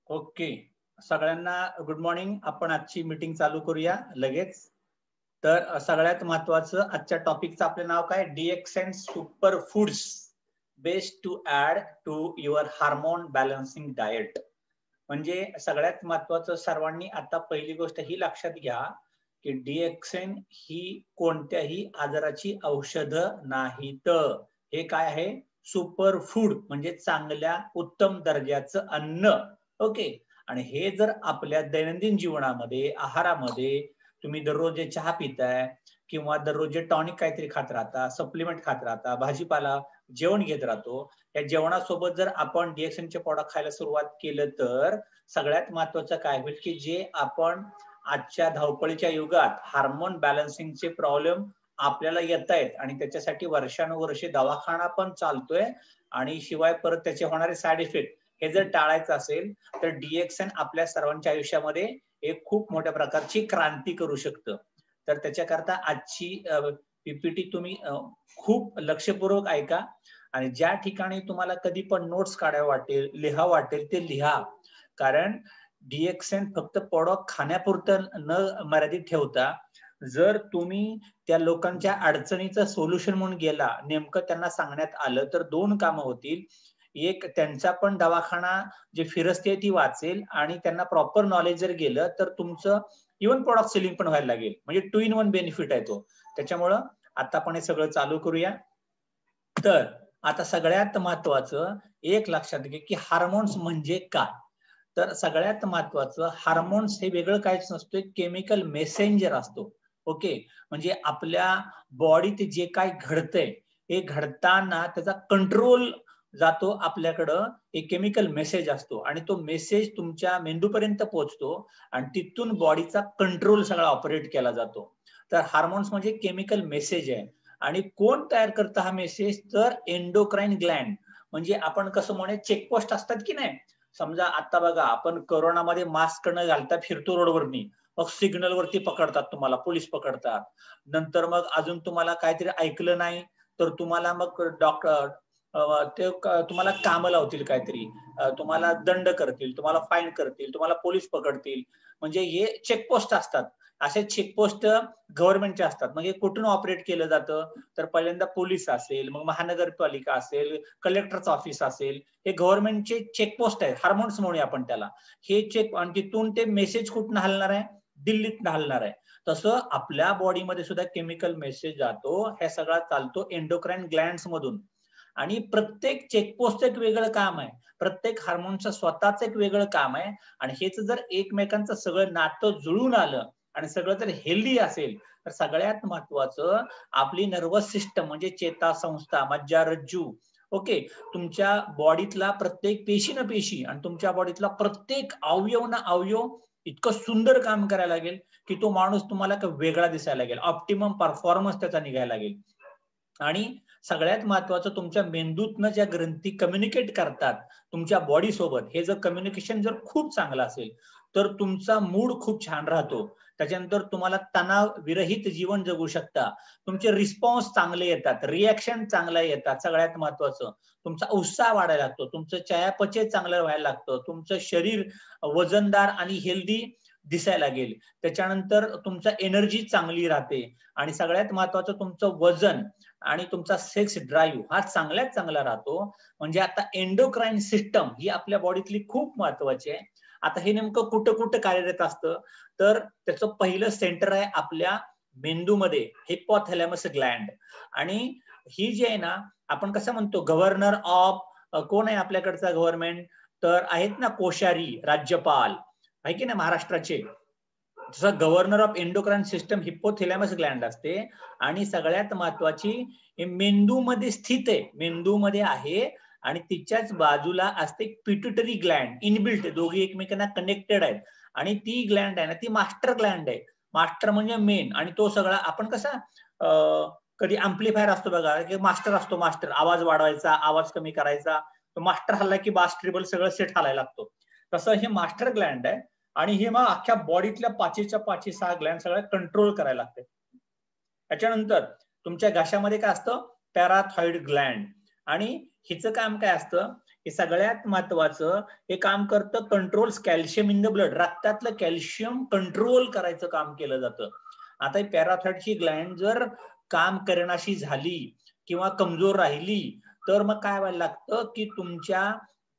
Okay, सगळ्यांना good morning. आपण आजची मीटिंग चालू करूया लगेच. तर सगळ्यात महत्त्वाचं आजच्या टॉपिकचं आपलं नाव काय? DXN super foods best to add to your hormone balancing diet. म्हणजे सगळ्यात महत्त्वाचं सर्वांनी आता पहिली गोष्ट ही लक्षात घ्या की DXN ही कोणत्याही आजाराची औषधं नाहीत. हे काय आहे? सुपर फूड म्हणजे चांगल्या उत्तम दर्जाचं अन्न. ओके, आणि हे जर आपल्या दैनंदिन जीवनामध्ये आहारामध्ये तुम्ही दररोज जे चहा पिताय किंवा दररोज जे टॉनिक काहीतरी खात राहता, सप्लिमेंट खात राहता, भाजीपाला जेवण घेत राहतो, या जेवणासोबत जर आपण DXNचे प्रॉडक्ट खायला सुरुवात केलं तर सगळ्यात महत्त्वाचं काय होईल की जे आपण आजच्या धावपळीच्या युगात हार्मोन बॅलन्सिंगचे प्रॉब्लेम आपल्याला येत आहेत आणि त्याच्यासाठी वर्षानुवर्षे दवाखाना पण चालतोय आणि शिवाय परत त्याचे होणारे साईड इफेक्ट हे जर टाळायचं असेल तर DXN आपल्या सर्वांच्या आयुष्यामध्ये एक खूप मोठ्या प्रकारची क्रांती करू शकतं. तर त्याच्याकरता आजची PPT तुम्ही खूप लक्षपूर्वक ऐका आणि ज्या ठिकाणी तुम्हाला कधी पण नोट्स काढायला वाटेल, लिहा वाटेल ते लिहा. कारण DXN फक्त प्रॉडक्ट खाण्यापुरतं न मर्यादित ठेवता जर तुम्ही त्या लोकांच्या अडचणीचं सोल्युशन म्हणून गेला, नेमकं त्यांना सांगण्यात आलं तर दोन कामं होतील. एक, त्यांचा पण दवाखाना जे फिरस्ती ती वाचेल आणि त्यांना प्रॉपर नॉलेज जर गेलं तर तुमचं इव्हन प्रॉडक्ट सेलिंग पण व्हायला लागेल. म्हणजे 2 in 1 बेनिफिट आहे तो. त्याच्यामुळं आता आपण हे सगळं चालू करूया. तर आता सगळ्यात महत्वाचं एक लक्षात घ्या की हार्मोन्स म्हणजे काय. तर सगळ्यात महत्वाचं हार्मोन्स हे वेगळं काहीच नसतं, केमिकल मेसेंजर असतो. ओके, म्हणजे आपल्या बॉडीत जे काय घडतंय हे घडताना त्याचा कंट्रोल जातो आपल्याकडं, एक केमिकल मेसेज असतो आणि तो मेसेज तुमच्या मेंदूपर्यंत पोहोचतो आणि तिथून बॉडीचा कंट्रोल सगळा ऑपरेट केला जातो. तर हार्मोन्स म्हणजे केमिकल मेसेज आहे. आणि कोण तयार करतं हा मेसेज? तर एंडोक्राइन ग्लॅन्ड. म्हणजे आपण कसं म्हणे चेकपोस्ट असतात की नाही, समजा आता बघा आपण कोरोनामध्ये मास्क न घालता फिरतो रोडवरनी, मग सिग्नल वरती पकडतात, तुम्हाला पोलीस पकडतात. नंतर मग अजून तुम्हाला काहीतरी ऐकलं नाही तर तुम्हाला मग डॉक्टर ते तुम्हाला काम लावतील, काहीतरी तुम्हाला दंड करतील, तुम्हाला फाईन करतील, तुम्हाला पोलीस पकडतील. म्हणजे हे चेकपोस्ट असतात. असे चेकपोस्ट गव्हर्नमेंटचे असतात. म्हणजे कुठून ऑपरेट केलं जातं? तर पहिल्यांदा पोलीस असेल, मग महानगरपालिका असेल, कलेक्टरचं ऑफिस असेल, हे गव्हर्नमेंटचे चेकपोस्ट आहेत. हार्मोन्स म्हणूया आपण त्याला. हे चेक आणि तिथून ते मेसेज कुठून हलणार आहे? दिल्लीत हलणार आहे. तसं आपल्या बॉडीमध्ये सुद्धा केमिकल मेसेज जातो. हे सगळा चालतो एंडोक्राइन ग्लॅन्ड्स मधून. आणि प्रत्येक चेकपोस्ट एक वेगळं काम आहे. प्रत्येक हार्मोनचं स्वतःच एक वेगळं काम आहे. आणि हेच जर एकमेकांचं सगळं नातं जुळून आलं आणि सगळं जर हेल्दी असेल तर सगळ्यात महत्वाचं आपली नर्वस सिस्टम म्हणजे चेतासंस्था, मज्जारज्जू, ओके, तुमच्या बॉडीतला प्रत्येक पेशी ना पेशी आणि तुमच्या बॉडीतला प्रत्येक अवयव ना अवयव इतकं सुंदर काम करायला लागेल की तो माणूस तुम्हाला वेगळा दिसायला लागेल, ऑप्टिमम परफॉर्मन्स त्याचा निघायला लागेल. आणि सगळ्यात महत्वाचं तुमच्या मेंदूतनं ज्या ग्रंथी कम्युनिकेट करतात तुमच्या बॉडी सोबत, हे जर कम्युनिकेशन जर खूप चांगलं असेल तर तुमचा मूड खूप छान राहतो. त्याच्यानंतर तुम्हाला तणाव विरहित जीवन जगू शकता. तुमचे रिस्पॉन्स चांगले येतात, रिॲक्शन चांगले येतात. सगळ्यात महत्वाचं तुमचा उत्साह वाढायला लागतो, तुमचं चयापचय चांगलं व्हायला लागतं, तुमचं शरीर वजनदार आणि हेल्दी दिसायला लागेल. त्याच्यानंतर तुमचा एनर्जी चांगली राहते आणि सगळ्यात महत्वाचं तुमचं वजन आणि तुमचा सेक्स ड्राईव्ह हा चांगल्यात चांगला राहतो. म्हणजे आता एंडोक्राइन सिस्टम ही आपल्या बॉडीतली खूप महत्वाची आहे. आता हे नेमकं कुठं कुठं कार्यरत असतं? तर त्याचं पहिलं सेंटर आहे आपल्या मेंदूमध्ये, हिपोथॅलॅमस ग्लॅन्ड. आणि ही जी आहे ना, आपण कसं म्हणतो गव्हर्नर ऑफ, कोण आहे आपल्याकडचा गव्हर्नमेंट? तर आहेत ना कोश्यारी, राज्यपाल आहे की ना महाराष्ट्राचे. जसं गव्हर्नर ऑफ एंडोक्राइन सिस्टम हिपोथॅलॅमस ग्लॅन्ड असते. आणि सगळ्यात महत्वाची मेंदूमध्ये स्थित आहे, मेंदूमध्ये आहे. आणि तिच्याच बाजूला असते पिट्युटरी ग्लॅन्ड, इनबिल्ट, दोघी एकमेकांना कनेक्टेड आहेत. आणि ती ग्लॅन्ड आहे ना, ती मास्टर ग्लॅन्ड आहे. मास्टर म्हणजे मेन. आणि तो सगळा आपण कसा कधी अँप्लिफायर असतो बघा, की मास्टर असतो, मास्टर आवाज वाढवायचा, आवाज कमी करायचा, तो मास्टर हल्ला की बास ट्रिबल सगळं सेट हलायला लागतो. तसं हे मास्टर ग्लॅन्ड आहे. आणि हे मग अख्ख्या बॉडीतल्या 5 ग्लॅन्ड सगळ्या कंट्रोल करायला लागते. त्याच्यानंतर तुमच्या घशामध्ये काय असतं? पॅराथायरॉइड ग्लॅन्ड. आणि हिचं काम काय असतं, हे सगळ्यात महत्वाचं हे काम करतं controls calcium in the blood. रक्तातलं कॅल्शियम कंट्रोल करायचं काम केलं जातं. आता पॅराथायरॉइडची ग्लँड जर काम करण्याशी झाली किंवा कमजोर राहिली तर मग काय व्हायला लागतं की तुमच्या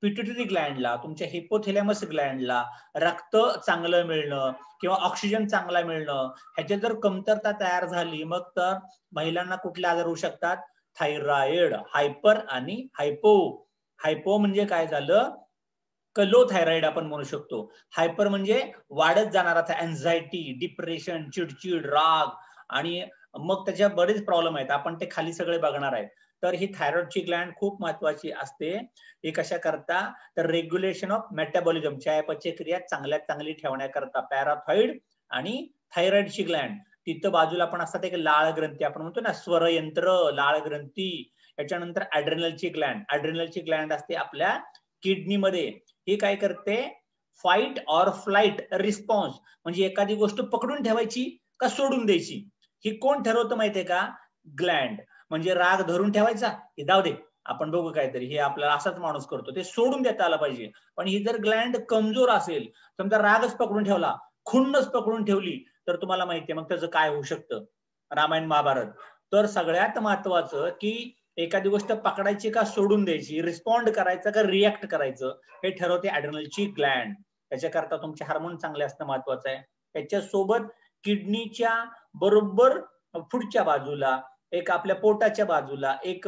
पिट्युटरी ग्लँडला, तुमच्या हिपोथॅलॅमस ग्लँडला रक्त चांगलं मिळणं किंवा ऑक्सिजन चांगला मिळणं ह्याची जर कमतरता तयार झाली मग तर महिलांना कुठले आजार होऊ शकतात, थायरॉइड, हायपर आणि हायपो. हायपो म्हणजे काय झालं, लो थायरॉइड आपण म्हणू शकतो. हायपर म्हणजे वाढत जाणारा अँझायटी, डिप्रेशन, चिडचिड, राग आणि मग त्याच्या बरेच प्रॉब्लेम आहेत, आपण ते खाली सगळे बघणार आहेत. तर ही थायरॉइडची ग्लँड खूप महत्वाची असते. हे कशा करता, तर रेग्युलेशन ऑफ मेटाबॉलिझम, चयापचय क्रिया चांगली ठेवण्याकरता पॅराथायरॉइड आणि थायरॉइडची ग्लँड. तिथं बाजूला पण असतात एक लाळ ग्रंथी, आपण म्हणतो ना स्वरयंत्र, लाळ ग्रंथी. याच्यानंतर ॲड्रेनलची ग्लँड. ॲड्रेनलची ग्लँड असते आपल्या किडनीमध्ये. ही काय करते, फाईट ऑर फ्लाईट रिस्पॉन्स, म्हणजे एखादी गोष्ट पकडून ठेवायची का सोडून द्यायची, ही कोण ठरवतं माहितीये का, ग्लँड. म्हणजे राग धरून ठेवायचा, हे जाऊ दे आपण बघू काहीतरी, हे आपल्याला असाच माणूस करतो, ते सोडून देता आलं पाहिजे. पण ही जर ग्लँड कमजोर असेल, समजा रागच पकडून ठेवला, खुन्नच पकडून ठेवली, तर तुम्हाला माहितीये मग त्याचं काय होऊ शकतं, रामायण महाभारत. तर सगळ्यात महत्वाचं की एखादी गोष्ट पकडायची का सोडून द्यायची, रिस्पॉन्ड करायचं का रिॲक्ट करायचं, हे ठरवते ॲड्रेनलची ग्लँड. त्याच्याकरता तुमचे हार्मोन चांगले असणं महत्वाचं आहे. त्याच्यासोबत किडनीच्या बरोबर पुढच्या बाजूला, एक आपल्या पोटाच्या बाजूला एक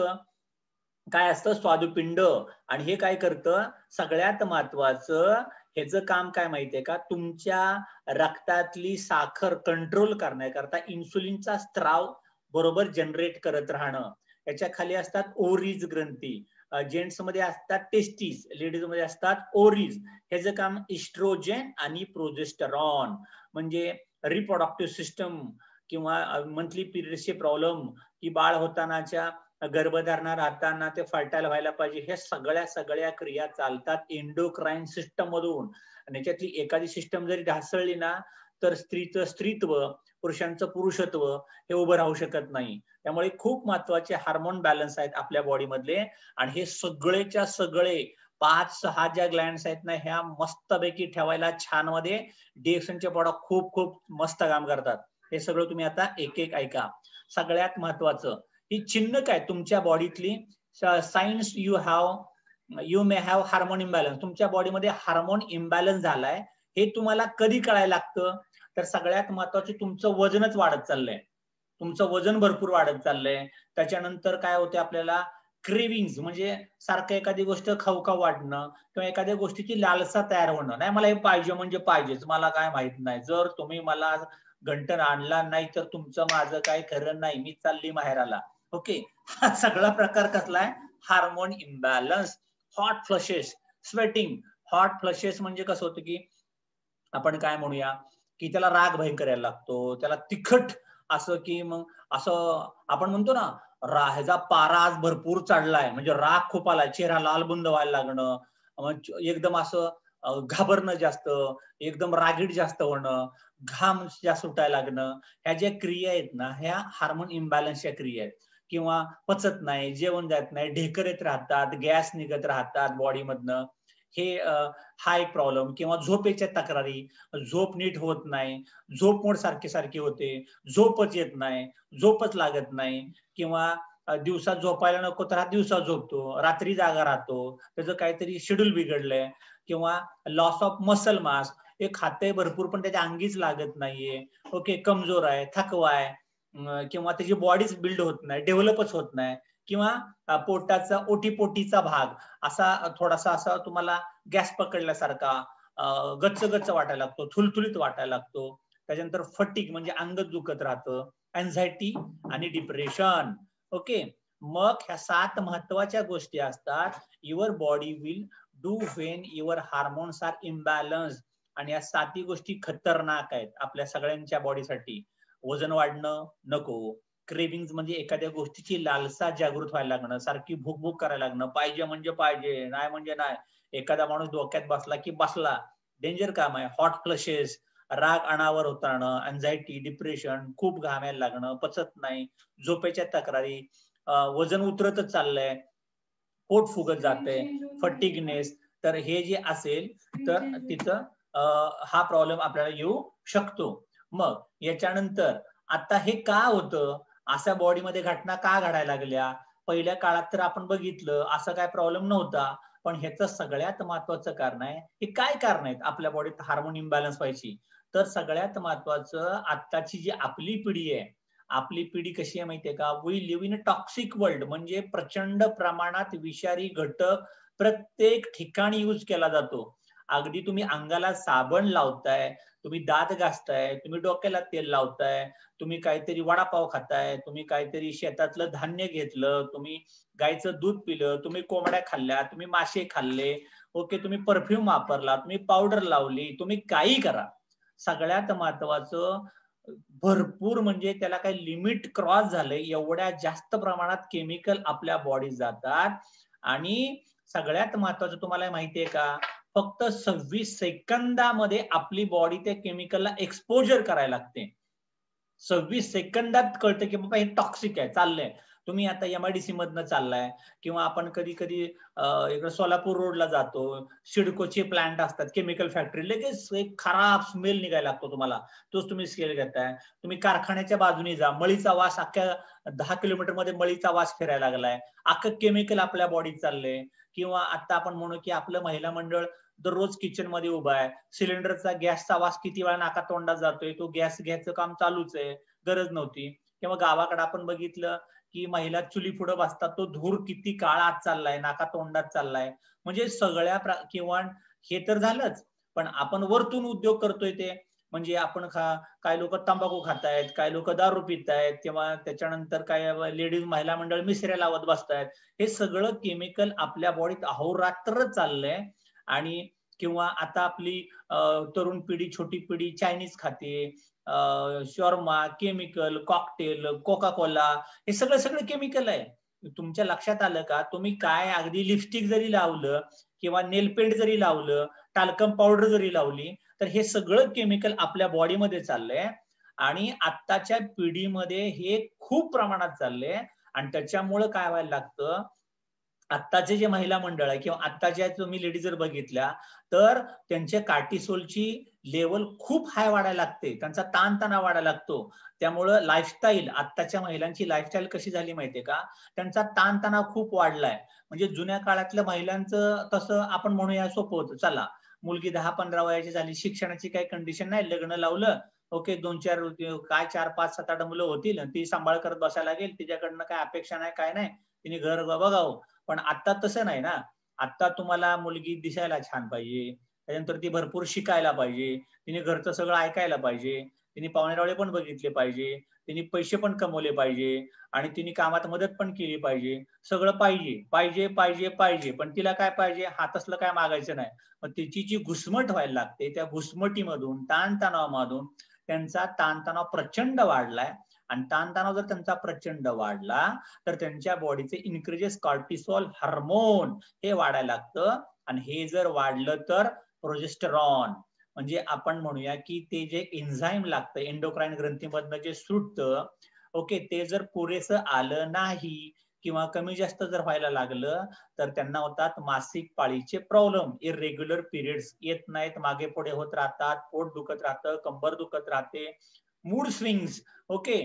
काय असतं, स्वादुपिंड. आणि हे काय करतं, सगळ्यात महत्वाचं ह्याचं काम काय माहितीये का, तुमच्या रक्तातली साखर कंट्रोल करण्याकरता इन्सुलिनचा स्त्राव बरोबर जनरेट करत राहणं. याच्या खाली असतात ओरीज ग्रंथी. जेंट्स मध्ये असतात टेस्टिस, लेडीज मध्ये असतात ओरीज. ह्याचं काम इस्ट्रोजेन आणि प्रोजेस्टेरॉन, म्हणजे रिप्रोडक्टिव्ह सिस्टम किंवा मंथली पिरियडचे प्रॉब्लेम, की बाळ होतानाच्या गर्भधारणा राहताना ते फर्टाईल व्हायला पाहिजे, हे सगळ्या क्रिया चालतात एंडोक्राईन सिस्टम मधून. आणि याच्यातली एखादी सिस्टम जरी ढासळली ना तर स्त्रीचं स्त्रीत्व, पुरुषांचं पुरुषत्व हे उभं राहू शकत नाही. त्यामुळे खूप महत्वाचे हार्मोन बॅलन्स आहेत आपल्या बॉडी मधले. आणि हे सगळेच्या सगळे 5-6 ज्या ग्लँड्स आहेत ना, ह्या मस्तपैकी ठेवायला छान मध्ये DXNचे प्रॉडक्ट खूप खूप मस्त काम करतात. हे सगळं तुम्ही आता एक एक ऐका. सगळ्यात महत्वाचं, ही चिन्ह काय तुमच्या बॉडीतली science, you may have hormone imbalance. तुमच्या बॉडीमध्ये हार्मोन इम्बॅलन्स झालाय हे तुम्हाला कधी कळायला लागतं, तर सगळ्यात महत्वाचं तुमचं वजनच वाढत चाललंय, तुमचं वजन भरपूर वाढत चाललंय. त्याच्यानंतर काय होते, आपल्याला क्रेविंग्स, म्हणजे सारखं एखादी गोष्ट खाऊ वाटणं किंवा एखाद्या गोष्टीची लालसा तयार होणं. नाही मला हे पाहिजे म्हणजे पाहिजेच, मला काय माहित नाही, जर तुम्ही मला घंटन आणला नाही तर तुमचं माझं काय खरं नाही, मी चालली माहेराला. ओके, हा सगळा प्रकार कसला आहे, hormone imbalance. Hot flushes, sweating. Hot flushes म्हणजे कसं होतं की आपण काय म्हणूया की त्याला राग भयंकर यायला लागतो, त्याला तिखट असं, की मग असं आपण म्हणतो ना ह्याचा पारा आज भरपूर चढलाय, म्हणजे राग खूप आलाय, चेहरा लालबुंद व्हायला लागणं, एकदम असं घाबरणं जास्त, एकदम रागीट जास्त होणं, घाम जास्त सुटायला लागणं, ह्या ज्या क्रिया आहेत ना, ह्या हार्मोन इम्बॅलन्सच्या क्रिया आहेत. किंवा पचत नाही, जेवण जात नाही, ढेकर येत राहतात, गॅस निघत राहतात बॉडीमधनं, हे हा एक प्रॉब्लेम. किंवा झोपेच्या तक्रारी, झोप नीट होत नाही, झोप मोड सारखी होते, झोपच येत नाही, झोपच लागत नाही. किंवा दिवसा झोपायला नको तर हा दिवसा झोपतो, रात्री जागा राहतो, त्याचं काहीतरी शेड्यूल बिघडलंय. किंवा लॉस ऑफ मसल मास, हे खाते भरपूर पण त्याच्या अंगीच लागत नाहीये, ओके, कमजोर आहे, थकवा आहे, किंवा त्याची बॉडीच बिल्ड होत नाही, डेव्हलपच होत नाही. किंवा पोटाचा ओटीपोटीचा भाग असा थोडासा असा तुम्हाला गॅस पकडल्यासारखा गच्च गच्च वाटायला लागतो, थुलथुलीत वाटायला लागतो. त्याच्यानंतर फटीग म्हणजे अंग दुखत राहतं, अँझायटी आणि डिप्रेशन. ओके, मग ह्या 7 महत्वाच्या गोष्टी असतात, your body will do when your hormones are imbalance. आणि या 7 गोष्टी खतरनाक आहेत आपल्या सगळ्यांच्या बॉडीसाठी. वजन वाढणं नको, क्रेविंग्स म्हणजे एखाद्या गोष्टीची लालसा जागृत व्हायला लागणं, सारखी भूक भूक करायला लागणं, पाहिजे म्हणजे पाहिजे, नाही म्हणजे नाही, एखादा माणूस डोक्यात बसला की बसला, डेंजर काम आहे. हॉट फ्लशेस, राग अनावर होताना, अँझायटी, डिप्रेशन, खूप घामायला लागणं, पचत नाही, झोपेच्या तक्रारी, वजन उतरतच चाललंय, पोट फुगत जाते, फटिगनेस, तर हे जे असेल तर तिथं हा प्रॉब्लेम आपल्याला येऊ शकतो. मग याच्यानंतर आता हे का होतं, अशा बॉडीमध्ये घटना का घडायला लागल्या? पहिल्या काळात तर आपण बघितलं असं काय प्रॉब्लेम नव्हता, पण ह्याचं सगळ्यात महत्वाचं कारण आहे, हे काय कारण आहेत आपल्या बॉडीत हार्मोन इम्बॅलन्स व्हायची? तर सगळ्यात महत्वाचं, आत्ताची जी आपली पिढी आहे, आपली पिढी कशी आहे माहितीये का? We live in a toxic world, म्हणजे प्रचंड प्रमाणात विषारी घटक प्रत्येक ठिकाणी यूज केला जातो. अगदी तुम्ही अंगाला साबण लावताय, तुम्ही दात घासताय, तुम्ही डोक्याला तेल लावताय, तुम्ही काहीतरी वडापाव खाताय, तुम्ही काहीतरी शेतातलं धान्य घेतलं, तुम्ही गाईचं दूध पिलं, तुम्ही कोंबड्या खाल्ल्या, तुम्ही मासे खाल्ले, ओके, तुम्ही परफ्यूम वापरला, तुम्ही पावडर लावली, तुम्ही काही करा, सगळ्यात महत्वाचं, भरपूर म्हणजे त्याला काही लिमिट क्रॉस झालंय, एवढ्या जास्त प्रमाणात केमिकल आपल्या बॉडीत जातात. आणि सगळ्यात महत्वाचं तुम्हाला माहितीये का, फक्त 26 सेकंदामध्ये आपली बॉडी त्या केमिकलला एक्सपोजर करायला लागते. 26 सेकंदात कळतं की बाबा हे टॉक्सिक आहे, चाललंय. तुम्ही आता MIDC मधनं चाललाय, किंवा आपण कधी कधी इकडे सोलापूर रोडला जातो, सिडकोचे प्लांट असतात, केमिकल फॅक्टरी, लगेच एक खराब स्मेल निघायला लागतो तुम्हाला, तोच तुम्ही स्मेल घेताय. तुम्ही कारखान्याच्या बाजूने जा, मळीचा वास अख्ख्या 10 किलोमीटर मध्ये मळीचा वास फिरायला लागलाय, अख्खं केमिकल आपल्या बॉडीत चाललंय. किंवा आता आपण म्हणू की आपलं महिला मंडळ दररोज किचन मध्ये उभा आहे, सिलेंडरचा गॅसचा वास किती वेळा नाका तोंडात जातोय, तो गॅस घ्यायचं काम चालूच आहे, गरज नव्हती. किंवा गावाकडे आपण बघितलं की महिला चुली पुढे बसतात, तो धूर किती काळ आत चाललाय, नाका तोंडात चाललाय. म्हणजे सगळ्या किंवा हे तर झालंच, पण आपण वरतून उद्योग करतोय ते, म्हणजे आपण काय लोक तंबाखू खातायत, काय लोक दारू पितायत, किंवा त्याच्यानंतर काय लेडीज महिला मंडळ मिसऱ्या लावत बसतायत. हे सगळं केमिकल आपल्या बॉडीत अहोरात्र चाललंय. आणि किंवा आता आपली तरुण पिढी, छोटी पिढी चायनीज खाते, shawarma, chemical, cocktail, Coca Cola, हे सगळं सगळं केमिकल आहे. तुमच्या लक्षात आलं का? तुम्ही काय अगदी लिपस्टिक जरी लावलं, किंवा नेल पेंट जरी लावलं, टाल्कम पावडर जरी लावली, तर हे सगळं केमिकल आपल्या बॉडीमध्ये चाललंय. आणि आत्ताच्या पिढीमध्ये हे खूप प्रमाणात चाललंय. आणि त्याच्यामुळे काय व्हायला लागतं, आत्ताचे जे महिला मंडळ आहे, किंवा आत्ताच्या तुम्ही लेडीज जर बघितल्या, तर त्यांच्या कार्टिसोलची लेवल खूप हाय वाढायला लागते, त्यांचा ताणतणाव वाढायला लागतो. त्यामुळं लाईफस्टाईल, आत्ताच्या महिलांची लाईफस्टाईल कशी झाली माहितीये का, त्यांचा ताणतणाव खूप वाढलाय. म्हणजे जुन्या काळातल्या महिलांचं तसं आपण म्हणूया सोपं होतं, चला मुलगी 10-15 वयाची झाली, शिक्षणाची काही कंडिशन नाही, लग्न लावलं, ओके, 2-4 काय 4-5-7-8 मुलं होतील, ती सांभाळ करत बसायला लागेल, तिच्याकडनं काय अपेक्षा नाही, काय नाही, तिने घर बघावं. पण आता तसं नाही ना. आता तुम्हाला मुलगी दिसायला छान पाहिजे, त्यानंतर ती भरपूर शिकायला पाहिजे, तिने घरचं सगळं ऐकायला पाहिजे, तिने पाहुणेरावळे पण बघितले पाहिजे, तिने पैसे पण कमवले पाहिजे, आणि तिने कामात मदत पण केली पाहिजे. सगळं पाहिजे पाहिजे पाहिजे पाहिजे, पण तिला काय पाहिजे, हात असलं काय मागायचं नाही. पण तिची जी घुसमट व्हायला लागते, त्या घुसमटीमधून, ताणतणावामधून त्यांचा ताणतणाव प्रचंड वाढलाय. आणि ताणतणाव जर त्यांचा प्रचंड वाढला, तर त्यांच्या बॉडीचे इन्क्रीजेस कॉर्टिसॉल हार्मोन हे वाढायला लागतं. आणि हे जर वाढलं तर प्रोजेस्टेरॉन, म्हणजे आपण म्हणूया की ते जे एन्झाईम लागतं एंडोक्राईन ग्रंथीमधनं जे सुटतं, ओके, ते जर पुरेसं आलं नाही, किंवा कमी जास्त जर व्हायला लागलं, तर त्यांना होतात मासिक पाळीचे प्रॉब्लेम, इरेग्युलर पिरियड्स येत नाहीत, मागे पुढे होत राहतात, पोट दुखत राहतं, कंबर दुखत राहते, मूड स्विंग्स, ओके,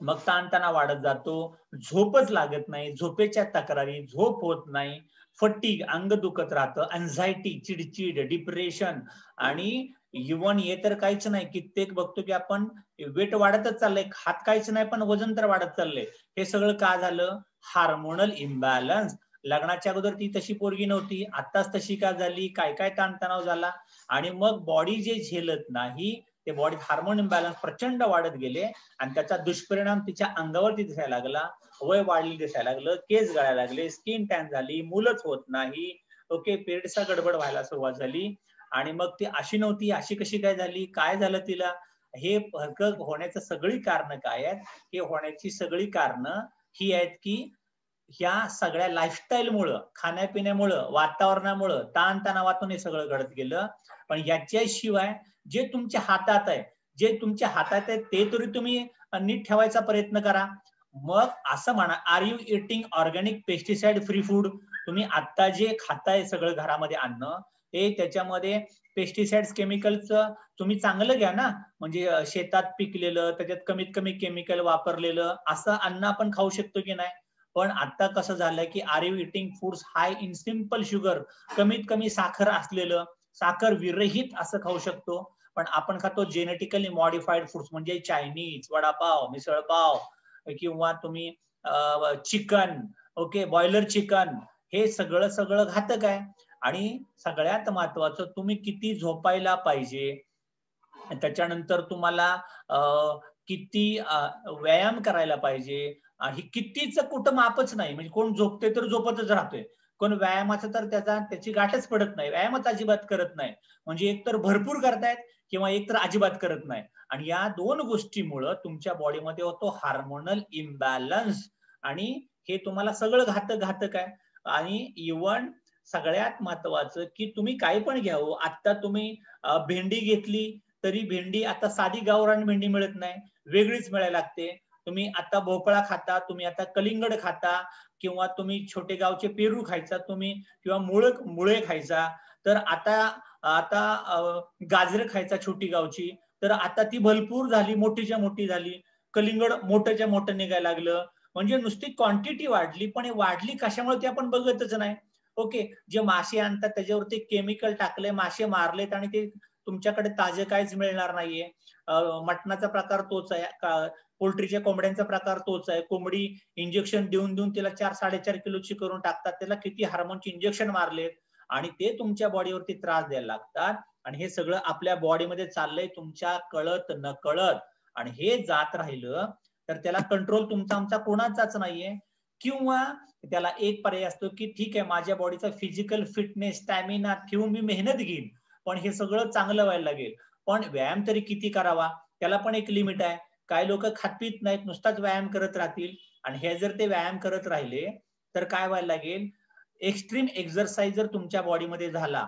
मग ताणतणाव वाढत जातो, झोपच लागत नाही, झोपेच्या तक्रारी, झोप होत नाही, फटीग, अंग दुखत राहतं, अँझायटी, चिडचिड, डिप्रेशन. आणि इव्हन हे तर काहीच नाही, कित्येक बघतो की आपण वेट वाढतच चाललंय, खात काहीच नाही पण वजन तर वाढत चाललंय. हे सगळं का झालं? Hormonal imbalance. लग्नाच्या अगोदर ती तशी पोरगी नव्हती, आताच तशी का झाली, काय काय ताणतणाव झाला. आणि मग बॉडी जे झेलत नाही, ते बॉडी हार्मोन इम्बॅलन्स प्रचंड वाढत गेले, आणि त्याचा दुष्परिणाम तिच्या अंगावरती दिसायला लागला, वय वाढली दिसायला लागलं, केस गळायला लागले, स्किन टॅन झाली, मुलंच होत नाही, ओके, पिरियडचा गडबड व्हायला सुरुवात झाली. आणि मग ती अशी नव्हती, अशी कशी काय झाली, काय झालं तिला? हे फरक होण्याचं सगळी कारण काय आहेत? हे होण्याची सगळी कारण ही आहेत की ह्या सगळ्या लाईफस्टाईलमुळं, खाण्यापिण्यामुळं, वातावरणामुळं, ताणतणावातून हे सगळं घडत गेलं. पण याच्याशिवाय जे तुमच्या हातात आहे, जे तुमच्या हातात आहे ते तरी तुम्ही नीट ठेवायचा प्रयत्न करा. मग असं म्हणा, are you eating organic pesticide free food? तुम्ही आता जे खाताय सगळं घरामध्ये अन्न, हे त्याच्यामध्ये पेस्टिसाइड्स केमिकलचं तुम्ही चांगलं घ्या ना, म्हणजे शेतात पिकलेलं, त्याच्यात कमीत कमी केमिकल वापरलेलं असं अन्न आपण खाऊ शकतो की नाही? पण आता कसं झालंय की are you eating foods high in simple sugar, कमीत कमी साखर असलेलं, साखर विरहित असं खाऊ शकतो. पण आपण खातो जेनेटिकली मॉडिफाईड फूड्स, म्हणजे चायनीज, वडापाव, मिसळपाव किंवा तुम्ही चिकन, ओके, बॉयलर चिकन, हे सगळं घातक आहे. आणि सगळ्यात महत्वाचं, तुम्ही किती झोपायला पाहिजे, त्याच्यानंतर तुम्हाला किती व्यायाम करायला पाहिजे, ही कितीचं कुठं मापच नाही. म्हणजे कोण झोपते तर झोपतच राहतोय, कोण व्यायामाचं तर त्याची गाठच पडत नाही, व्यायामच अजिबात करत नाही. म्हणजे एक तर भरपूर करतायत किंवा एक तर अजिबात करत नाही. आणि या दोन गोष्टीमुळं तुमच्या बॉडीमध्ये होतो हार्मोनल इम्बॅलन्स, आणि हे तुम्हाला सगळं घातक आहे. आणि इव्हन सगळ्यात महत्वाचं की तुम्ही काही पण घ्यावं, आता तुम्ही भेंडी घेतली तरी भेंडी आता साधी गावरान भेंडी मिळत नाही, वेगळीच मिळायला लागते. तुम्ही आता भोपळा खाता, तुम्ही आता कलिंगड खाता, किंवा तुम्ही छोटे गावचे पेरू खायचा तुम्ही, किंवा मुळे खायचा, तर आता गाजर खायचा छोटी गावची, तर आता ती भरपूर झाली, मोठीच्या मोठी झाली. कलिंगड मोठ्याच्या मोठं निघायला लागलं. म्हणजे नुसती क्वांटिटी वाढली, पण वाढली कशामुळे ते आपण बघतच नाही. ओके, जे मासे आणतात त्याच्यावरती केमिकल टाकले, मासे मारलेत, आणि ते तुमच्याकडे ताजे काहीच मिळणार नाहीये. मटणाचा प्रकार तोच आहे, पोल्ट्रीच्या कोंबड्यांचा प्रकार तोच आहे. कोंबडी इंजेक्शन देऊन देऊन तिला 4-4.5 किलोची करून टाकतात, त्याला किती हार्मोनचे इंजेक्शन मारलेत, आणि ते तुमच्या बॉडीवरती त्रास द्यायला लागतात. आणि हे सगळं आपल्या बॉडीमध्ये चाललंय तुमच्या कळत नकळत. आणि हे जात राहिलं तर त्याला कंट्रोल तुमचा आमचा कोणाचाच नाहीये. किंवा त्याला एक पर्याय असतो की ठीक आहे, माझ्या बॉडीचा फिजिकल फिटनेस, स्टॅमिना ठेवून मी मेहनत घेईन, पण हे सगळं चांगलं व्हायला लागेल. पण व्यायाम तरी किती करावा, त्याला पण एक लिमिट आहे. काही लोक खातपीत नाहीत, नुसताच व्यायाम करत राहतील, आणि हे जर ते व्यायाम करत राहिले तर काय व्हायला लागेल, एक्स्ट्रीम एक्सरसाइज जर तुमच्या बॉडीमध्ये झाला,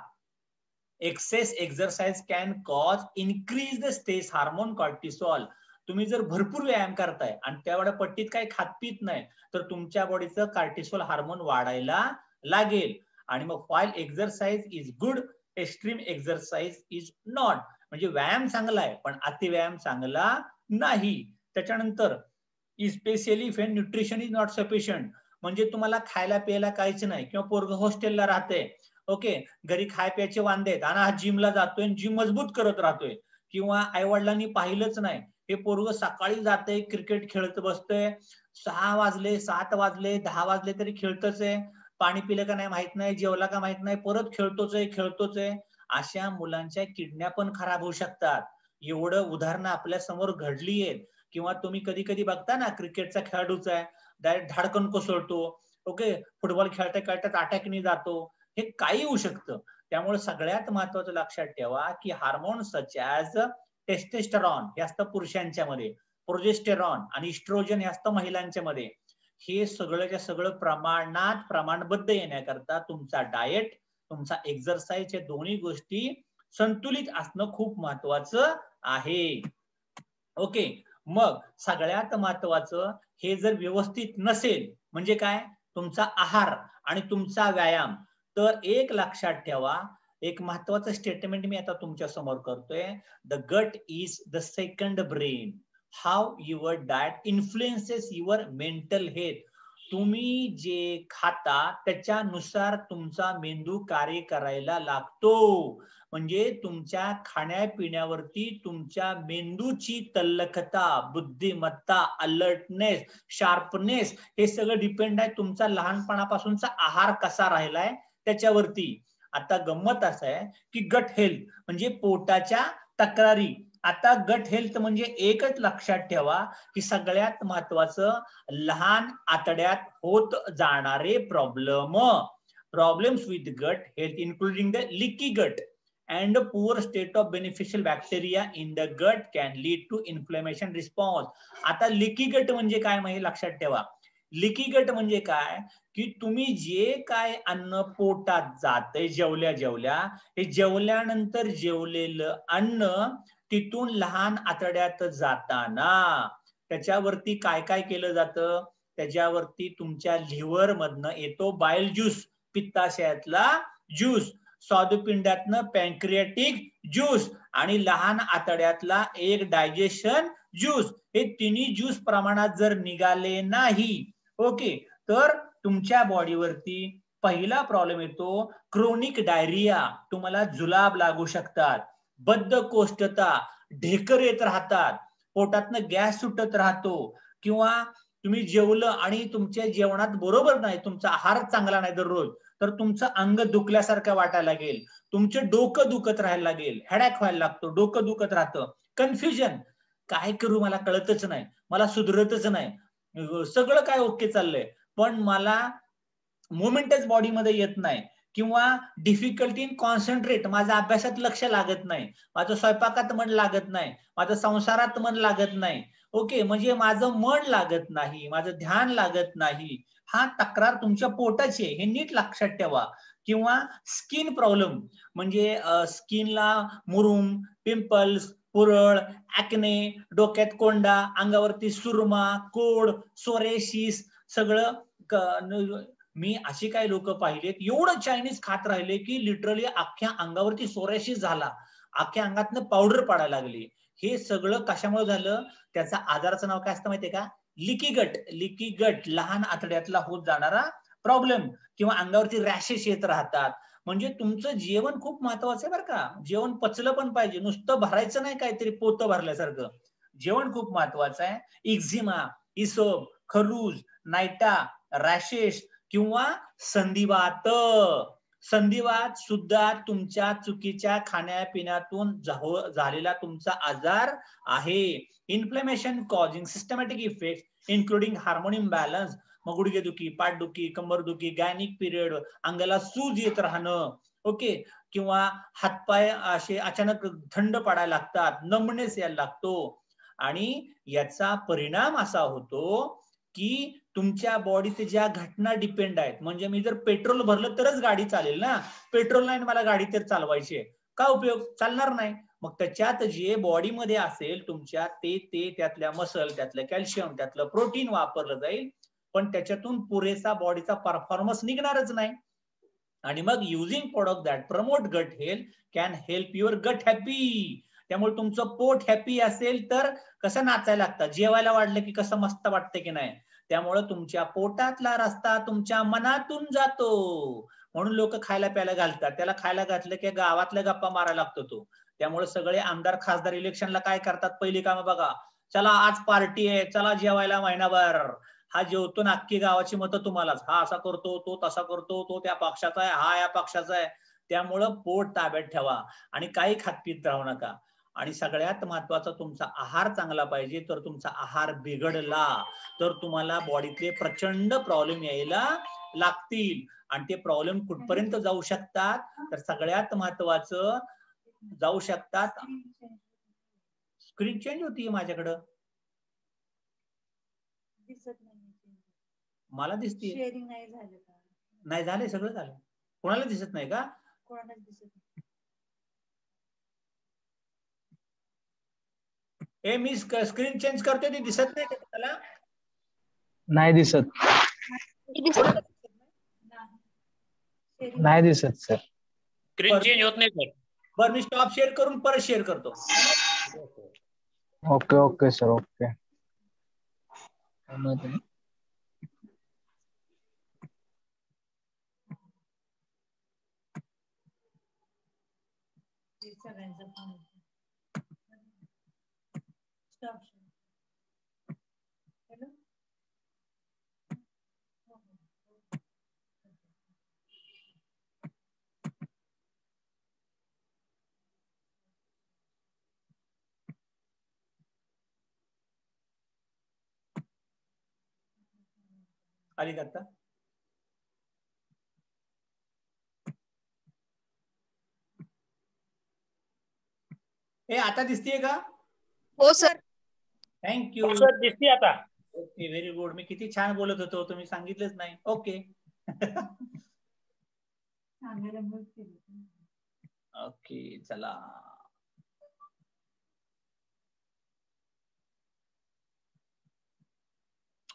excess exercise can cause increase the stress hormone cortisol. तुम्ही जर भरपूर व्यायाम करताय आणि त्यावेळेला पट्टीत काही खातपीत नाही, तर तुमच्या बॉडीचं कार्टिसॉल हार्मोन वाढायला लागेल. आणि मग while exercise is good, extreme exercise is not. म्हणजे व्यायाम चांगला आहे, पण अति व्यायाम चांगला नाही. त्याच्यानंतर specially Wien nutrition is not sufficient, म्हणजे तुम्हाला खायला प्यायला काहीच नाही, किंवा पोरग हॉस्टेलला राहते, ओके, घरी खाय प्यायचे वांदे आहेत, आणि हा जिमला जातोय, जिम मजबूत करत राहतोय, किंवा आई वडिलांनी पाहिलंच नाही, हे पोरग सकाळी जाते, क्रिकेट खेळत बसतोय, 6 वाजले, 7 वाजले, 10 वाजले तरी खेळतच आहे, पाणी पिलं का नाही माहित नाही, जेवला का माहित नाही, परत खेळतोच आहे. अशा मुलांच्या किडन्या पण खराब होऊ शकतात. एवढं उदाहरणं आपल्या समोर घडली आहेत. किंवा तुम्ही कधी कधी बघता ना, क्रिकेटचा खेळाडूच आहे, डायरेक्ट धाडकन कोसळतो, ओके, फुटबॉल खेळता खेळता अटॅकनी जातो, हे काही होऊ शकतं. त्यामुळे सगळ्यात महत्वाचं लक्षात ठेवा की हार्मोन सच ॲज टेस्टेस्टेरॉन हे असतं पुरुषांच्या मध्ये, प्रोजेस्टेरॉन आणि इस्ट्रोजन हे असतं महिलांच्या मध्ये. हे सगळंच्या सगळं प्रमाणात प्रमाणबद्ध येण्याकरता तुमचा डाएट, तुमचा एक्सरसाइज, हे दोन्ही गोष्टी संतुलित असणं खूप महत्वाचं आहे. ओके, मग सगळ्यात महत्वाचं, हे जर व्यवस्थित नसेल, म्हणजे काय, तुमचा आहार आणि तुमचा व्यायाम, तर एक लक्षात ठेवा, एक महत्वाचं स्टेटमेंट मी आता तुमच्या समोर करतोय. The gut is the second brain. How your diet influences your mental health. तुम्ही जे खाता त्याच्यानुसार तुमचा मेंदू कार्य करायला लागतो. म्हणजे तुमच्या खाण्यापिण्यावरती तुमच्या मेंदूची तल्लखता, बुद्धिमत्ता, अलर्टनेस, शार्पनेस, हे सगळं डिपेंड आहे तुमचा लहानपणापासूनचा आहार कसा राहिलाय त्याच्यावरती. आता गंमत असं आहे की गट हेल्थ म्हणजे पोटाच्या तक्रारी. आता गट हेल्थ म्हणजे एकच लक्षात ठेवा की सगळ्यात महत्वाचं, लहान आतड्यात होत जाणारे problems with gut health including the लिकी गट and poor state of beneficial bacteria in the gut can lead to inflammation response. आता लिकी गट म्हणजे काय माहिती लक्षात ठेवा. लिकी गट म्हणजे काय की तुम्ही जे काय अन्न पोटात जाते जेवल्या हे जेवल्यानंतर जेवलेलं अन्न तिथून लहान आतड्यात जाताना त्याच्यावरती काय काय केलं जातं, त्याच्यावरती तुमच्या लिव्हर मधनं येतो बाईल ज्यूस, पित्ताशयातला ज्यूस, स्वादुपिंडातनं पॅनक्रियाटिक ज्यूस आणि लहान आतड्यातला एक डायजेशन ज्यूस. हे तिन्ही ज्यूस प्रमाणात जर निघाले नाही, ओके, तर तुमच्या बॉडीवरती पहिला प्रॉब्लेम येतो क्रोनिक डायरिया, तुम्हाला जुलाब लागू शकतात, बद्धकोष्ठता, ढेकर येत राहतात, पोटातनं गॅस सुटत राहतो, किंवा तुम्ही जेवलं आणि तुमच्या जेवणात बरोबर नाही, तुमचा आहार चांगला नाही दररोज, तर तुमचं अंग दुखल्यासारखं वाटायला लागेल, तुमचं डोकं दुखत राहायला लागेल, हेडॅक व्हायला लागतो, डोकं दुखत राहतं, कन्फ्युजन, काय करू मला कळतच नाही, मला सुधरतच नाही, सगळं काय ओके चाललंय पण मला मोमेंटच बॉडीमध्ये येत नाही, किंवा डिफिकल्टी इन कॉन्सन्ट्रेट, माझ्या अभ्यासात लक्ष लागत नाही, माझं स्वयंपाकात मन लागत नाही, माझं संसारात मन लागत नाही, ओके, म्हणजे माझं मन लागत नाही, माझं ध्यान लागत नाही, हा तक्रार तुमच्या पोटाची आहे, हे नीट लक्षात ठेवा. किंवा स्किन प्रॉब्लेम, म्हणजे स्किनला मुरुम, पिंपल्स, पुरळ, ऍक्ने, डोक्यात कोंडा, अंगावरती सुरमा, कोड, सोरेसिस, सगळं. मी अशी काही लोक पाहिलेत एवढं चायनीज खात राहिले की लिटरली अख्ख्या अंगावरती सोरेसिस झाला, अख्ख्या अंगातनं पावडर पडायला लागली. हे सगळं कशामुळे झालं, त्याचा आजाराचं नाव काय असतं माहितीये का, लिकी गट. लिकी गट, लहान आतड्यातला होत जाणारा प्रॉब्लेम, किंवा अंगावरती रॅशेस येत राहतात. म्हणजे तुमचं जेवण खूप महत्वाचं आहे बरं का, जेवण पचलं पण पाहिजे, नुसतं भरायचं नाही काहीतरी पोतं भरल्यासारखं, जेवण खूप महत्वाचं आहे. इक्झिमा, इसोब, खरूज, नायटा, रॅशेस किंवा संधिवात. संधिवात सुद्धा तुमच्या चुकीच्या खाण्यापिण्यातून झालेला तुमचा आजार आहे. Inflammation causing systematic effect including hormone imbalance, मग गुडघेदुखी, पाठदुखी, कंबरदुखी, गायनिक पिरियड, अंगाला सूज येत राहणं, ओके, किंवा हातपाय असे अचानक थंड पडायला लागतात, नमनेस यायला लागतो. आणि याचा परिणाम असा होतो की तुमच्या बॉडीत ज्या घटना डिपेंड आहेत, म्हणजे मी जर पेट्रोल भरलं तरच गाडी चालेल ना, पेट्रोल नाही मला गाडी तर चालवायची, का उपयोग, चालणार नाही. मग त्याच्यात जे बॉडीमध्ये असेल तुमच्या ते त्यातल्या मसल, त्यातलं कॅल्शियम, त्यातलं प्रोटीन वापरलं जाईल, पण त्याच्यातून पुरेसा बॉडीचा परफॉर्मन्स निघणारच नाही. आणि मग using product that promote gut health can help your गट हॅपी. त्यामुळे तुमचं पोट हॅपी असेल तर कसं नाचायला लागतं, जेवायला वाढलं की कसं मस्त वाटतं की नाही. त्यामुळे तुमच्या पोटातला रस्ता तुमच्या मनातून जातो, म्हणून लोक खायला प्यायला घालतात, त्याला खायला घातलं की गावातल्या गप्पा मारायला लागतो तो. त्यामुळे सगळे आमदार खासदार इलेक्शनला काय करतात, पहिली कामं बघा, चला आज पार्टी आहे, चला जेवायला महिनाभर, हा जेवतो ना अख्खी गावाची मतं तुम्हालाच, हा असा करतो, तो तसा करतो, तो त्या पक्षाचा आहे, हा या पक्षाचा आहे. त्यामुळं पोट ताब्यात ठेवा आणि काही खात पीत राहू नका. आणि सगळ्यात महत्वाचा तुमचा आहार चांगला पाहिजे, तर तुमचा आहार बिघडला तर तुम्हाला बॉडीतले प्रचंड प्रॉब्लेम यायला लागतील. आणि ते प्रॉब्लेम कुठपर्यंत जाऊ शकतात, तर सगळ्यात महत्वाचं जाऊ शकतात. स्क्रीन चेंज होतीये माझ्याकडं, मला दिसते, शेअरिंग नाही झालं का, नाही झालंय, सगळं झालं, कोणाला दिसत नाही का, कोणाला दिसत नाही. ए मी स्क्रीन चेंज करते, ती दिसत नाही का तुम्हाला, नाही दिसत, नाही दिसत सर, स्क्रीन चेंज होत नाही सर. बरं मी स्टॉप शेअर करून परत शेअर करतो. Okay okay sir, okay. आली का आता, ए आता दिसतीये का, हो सर, थँक्यू सर दिसते आता. ओके व्हेरी गुड, मी किती छान बोलत होतो, तुम्ही सांगितलंच नाही, ओके. ओके चला,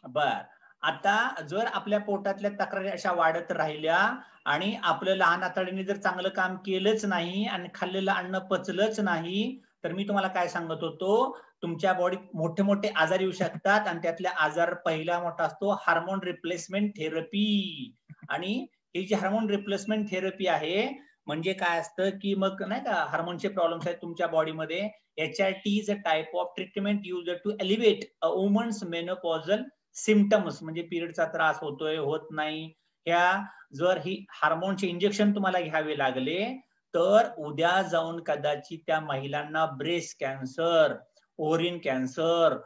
बर, आता जर आपल्या पोटातल्या तक्रारी अशा वाढत राहिल्या आणि आपलं लहान आतडीने जर चांगलं काम केलंच नाही आणि खाल्लेलं अन्न पचलंच नाही, तर मी तुम्हाला काय सांगत होतो, तुमच्या बॉडीत मोठे मोठे आजार येऊ शकतात आणि त्यातल्या आजार पहिला मोठा असतो हार्मोन रिप्लेसमेंट थेरपी. आणि ही जी हार्मोन रिप्लेसमेंट थेरपी आहे म्हणजे काय असतं की मग नाही का हार्मोनचे प्रॉब्लेम्स आहेत तुमच्या बॉडीमध्ये, HRT is a type of treatment used to elevate a woman's menopausal symptoms, म्हणजे पिरियडचा त्रास होतोय होत नाही, ह्या जर ही हार्मोनचे इंजेक्शन तुम्हाला घ्यावे लागले तर उद्या जाऊन कदाचित त्या महिलांना breast cancer, ovarian cancer,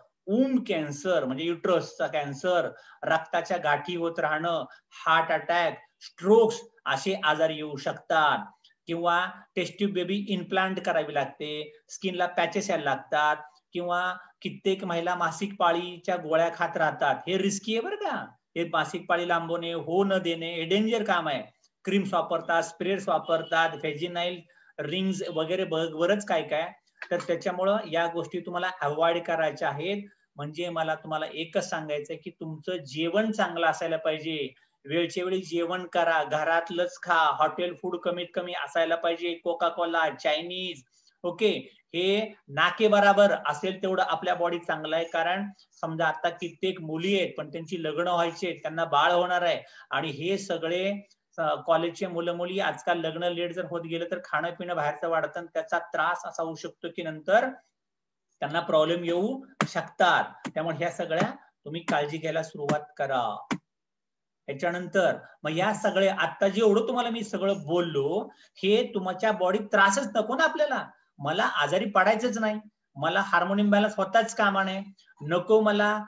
cancer म्हणजे युट्रसचा कॅन्सर, रक्ताच्या गाठी होत राहणं, हार्ट अटॅक, स्ट्रोक्स असे आजार येऊ शकतात. किंवा टेस्ट ट्यूब बेबी इम्प्लांट करावी लागते, स्किनला पॅचेस यायला लागतात, किंवा कित्येक महिला मासिक पाळीच्या गोळ्या खात राहतात. हे रिस्की आहे बरं का, हे मासिक पाळी लांबवणे, हो न देणे, हे डेंजर काम आहे. क्रीम्स वापरतात, स्प्रेड्स वापरतात, व्हेजिनाइल रिंग्स वगैरे बरंच काय काय. तर त्याच्यामुळं या गोष्टी तुम्हाला अवॉइड करायच्या आहेत. म्हणजे मला तुम्हाला एकच सांगायचं की तुमचं जेवण चांगलं असायला पाहिजे, वेळच्या वेळी जेवण करा, घरातलंच खा, हॉटेल फूड कमीत कमी असायला पाहिजे, कोका कोला, चायनीज, ओके, हे नाके बराबर असेल तेवढं आपल्या बॉडी चांगलं आहे. कारण समजा आता कित्येक मुली आहेत पण त्यांची लग्न व्हायचे, त्यांना बाळ होणार आहे, आणि हे सगळे कॉलेजचे मुलं मुली आजकाल लग्न लेट जर होत गेलं तर खाणं पिणं बाहेरचं वाढतं, त्याचा त्रास असा होऊ शकतो की नंतर त्यांना प्रॉब्लेम येऊ शकतात. त्यामुळे ह्या सगळ्या तुम्ही काळजी घ्यायला सुरुवात करा. त्याच्यानंतर मग या सगळे आता जेवढं तुम्हाला मी सगळं बोललो हे तुमच्या बॉडीत त्रासच नको ना आपल्याला. मला आजारी पडायचंच नाही, मला हार्मोन इम्बॅलन्स होताच कामा नये, नको मला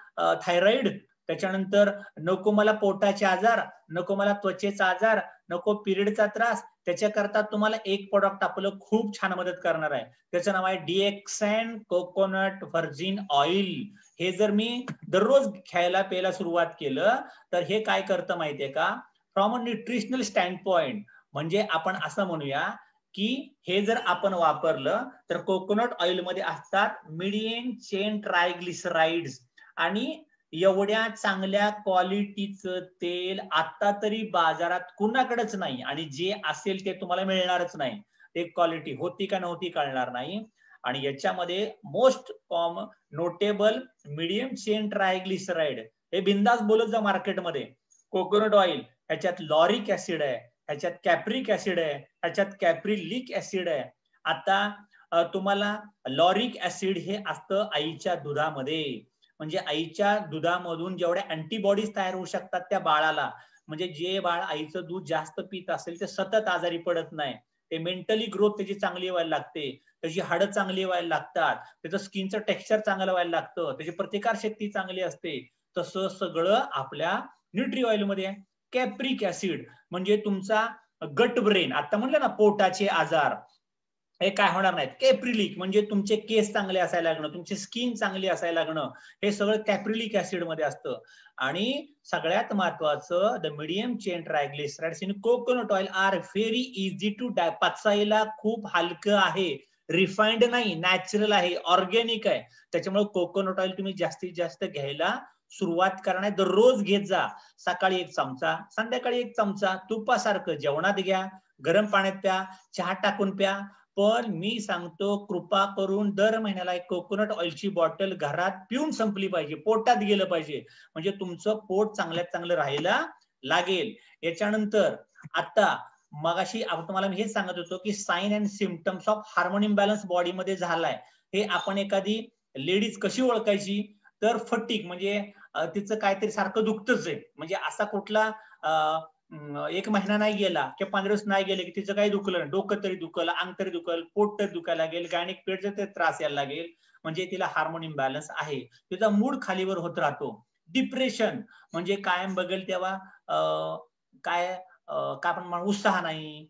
थायरॉइड, त्याच्यानंतर नको मला पोटाचे आजार, नको मला त्वचेचा आजार, नको पिरियडचा त्रास. त्याच्याकरता तुम्हाला एक प्रोडक्ट आपलं खूप छान मदत करणार आहे, त्याचं नाव आहे डीएक्सॅन कोकोनट व्हर्जिन ऑइल. हे जर मी दररोज खायला प्यायला सुरुवात केलं तर हे काय करतं माहितीये का, from a nutritional stand point, म्हणजे आपण असं म्हणूया की हे जर आपण वापरलं तर कोकोनट ऑइल मध्ये असतात मीडियम चेन ट्रायग्लिसराइड्स, आणि एवढ्या चांगल्या क्वालिटीचं तेल आता तरी बाजारात कुणाकडेच नाही, आणि जे असेल ते तुम्हाला मिळणारच नाही. ते क्वालिटी होती का नव्हती कळणार नाही. आणि याच्यामध्ये most common notable medium chain ट्रायग्लिसराइड, हे बिंदास बोलत जा मार्केटमध्ये. कोकोनट ऑइल ह्याच्यात लॉरिक ऍसिड आहे, ह्याच्यात कॅप्रिक ऍसिड आहे, ह्याच्यात कॅप्रिलिक ऍसिड आहे. आता तुम्हाला लॉरिक ऍसिड हे असतं आईच्या दुधामध्ये, म्हणजे आईच्या दुधामधून जेवढ्या अँटीबॉडीज तयार होऊ शकतात त्या बाळाला, म्हणजे जे बाळ आईचं दूध जास्त पित असेल ते सतत आजारी पडत नाही, ते मेंटली ग्रोथ त्याची चांगली व्हायला लागते, त्याची हाडं चांगली व्हायला लागतात, त्याचं स्किनचं टेक्स्चर चांगलं व्हायला लागतं, त्याची प्रतिकार शक्ती चांगली असते. तसं सगळं आपल्या न्यूट्री ऑइल मध्ये आहे. कॅप्रिक ऍसिड म्हणजे तुमचा गट ब्रेन, आता म्हणलं ना पोटाचे आजार, हे काय होणार नाहीत. कॅप्रिलिक म्हणजे तुमचे केस चांगले असायला लागणं, तुमची स्किन चांगली असायला लागणं, हे सगळं कॅप्रिलिक ऍसिड मध्ये असतं. आणि सगळ्यात महत्वाचं the medium chain triglycerides in coconut oil are very easy to पचायला खूप हलकं आहे, रिफाइंड नाही, नॅचरल आहे, ऑर्गॅनिक आहे. त्याच्यामुळे कोकोनट ऑइल तुम्ही जास्तीत जास्त घ्यायला सुरुवात करणार, दररोज घेत जा. सकाळी 1 चमचा, संध्याकाळी 1 चमचा, तुपासारखं जेवणात घ्या, गरम पाण्यात प्या, चहा टाकून प्या. पण मी सांगतो कृपा करून दर महिन्याला एक कोकोनट ऑइलची बॉटल घरात पिऊन संपली पाहिजे, पोटात गेलं पाहिजे, म्हणजे तुमचं पोट चांगल्यात चांगलं राहायला लागेल. याच्यानंतर आता मगाशी तुम्हाला मी हेच सांगत होतो की sign and symptoms of hormone imbalance बॉडीमध्ये झालाय, हे आपण एखादी लेडीज कशी ओळखायची, तर फटीक म्हणजे तिचं काहीतरी सारखं दुखतच आहे, म्हणजे असा कुठला 1 महिना नाही गेला किंवा 15 दिवस नाही गेले की तिचं काही दुखलं, डोकं तरी दुखलं, अंग तरी दुखल, पोट तरी दुखायला लागेल, गायनिक पेटचा तरी त्रास यायला लागेल, म्हणजे तिला हार्मोन इम्बॅलन्स आहे. तिचा मूड खालीवर होत राहतो. डिप्रेशन म्हणजे कायम बघेल तेव्हा काय आपण म्हणू उत्साह नाही,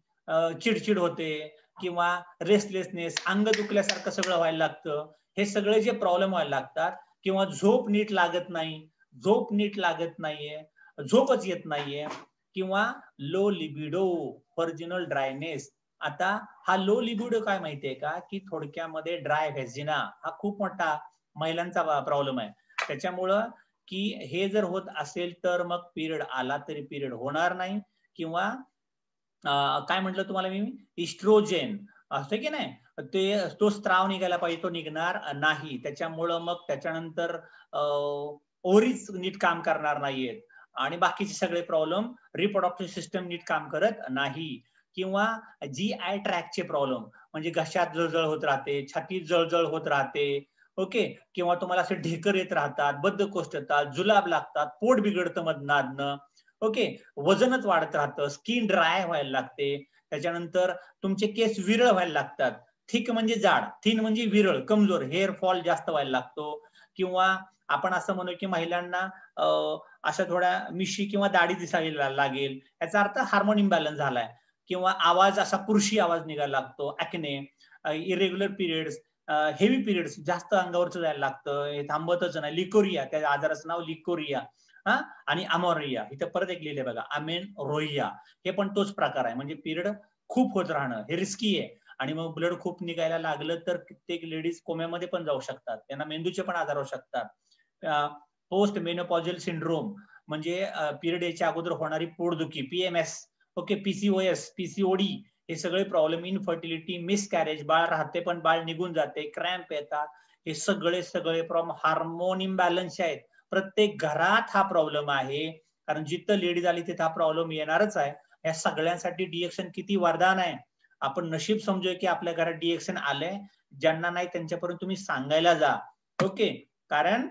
चिडचिड होते, किंवा रेस्टलेसनेस, अंग दुखल्यासारखं सगळं व्हायला लागतं. हे सगळे जे प्रॉब्लेम व्हायला लागतात, किंवा झोप नीट लागत नाही, झोप नीट लागत नाहीये, झोपच येत नाहीये, किंवा लो लिबिडो, व्हर्जिनल ड्रायनेस. आता हा लो लिबिडो काय माहितीये का, की थोडक्यामध्ये ड्राय व्हेजिना हा खूप मोठा महिलांचा प्रॉब्लेम आहे. त्याच्यामुळं की हे जर होत असेल तर मग पिरियड आला तरी पिरियड होणार नाही, किंवा काय म्हटलं तुम्हाला मी, इस्ट्रोजेन असं की नाही, तो स्त्राव निघायला पाहिजे, तो निघणार नाही. त्याच्यामुळं मग त्याच्यानंतर ओव्हरीज नीट काम करणार नाहीयेत आणि बाकीचे सगळे प्रॉब्लेम, रिप्रोडक्टिव्ह सिस्टम नीट काम करत नाही, किंवा GI ट्रॅकचे प्रॉब्लेम म्हणजे घशात जळजळ होत राहते, छातीत जळजळ होत राहते, ओके, किंवा तुम्हाला असे ढेकर येत राहतात, बद्धकोष्ठता, जुलाब लागतात, पोट बिघडतं मधनं, ओके, वजनच वाढत राहतं, स्किन ड्राय व्हायला लागते, त्याच्यानंतर तुमचे केस विरळ व्हायला लागतात, थिक म्हणजे जाड, थिन म्हणजे विरळ कमजोर, हेअर फॉल जास्त व्हायला लागतो, किंवा आपण असं म्हणू की महिलांना अशा थोड्या मिशी किंवा दाढी दिसायला लागेल, याचा अर्थ हार्मोन इम्बॅलन्स झालाय, किंवा आवाज असा पुरुषी आवाज निघायला लागतो, ऍक्ने, इरेग्युलर पिरियड्स, हेवी पिरियड्स, जास्त अंगावरचं जायला लागतं, हे थांबतच नाही, लिकोरिया, त्या आजाराचं नाव लिकोरिया, आणि अमोरिया, इथं परत एक लिहिले बघा, अमेनोरिया, हे पण तोच प्रकार आहे, म्हणजे पिरियड खूप होत राहणं, हे रिस्की आहे, आणि मग ब्लड खूप निघायला लागलं तर कित्येक लेडीज कोम्यामध्ये पण जाऊ शकतात, त्यांना मेंदूचे पण आजार होऊ शकतात. पोस्ट मेनोपॉजल सिंड्रोम म्हणजे पिरियड याच्या अगोदर होणारी पोटदुखी, PMS, ओके, PCOS, PCOD, हे सगळे प्रॉब्लेम, इनफर्टिलिटी, मिसकॅरेज, बाळ राहते पण बाळ निघून जाते, क्रॅम्प येतात, हे सगळे प्रॉब्लेम हार्मोन इम्बॅलन्स आहेत. प्रत्येक घरात हा प्रॉब्लेम आहे, कारण जिथं लेडीज आली तिथं हा प्रॉब्लेम येणारच आहे. या सगळ्यांसाठी डिएक्शन किती वरदान आहे. आपण नशीब समजूया की आपल्या घरात डिएक्शन आलंय, ज्यांना नाही त्यांच्यापर्यंत तुम्ही सांगायला जा, ओके, कारण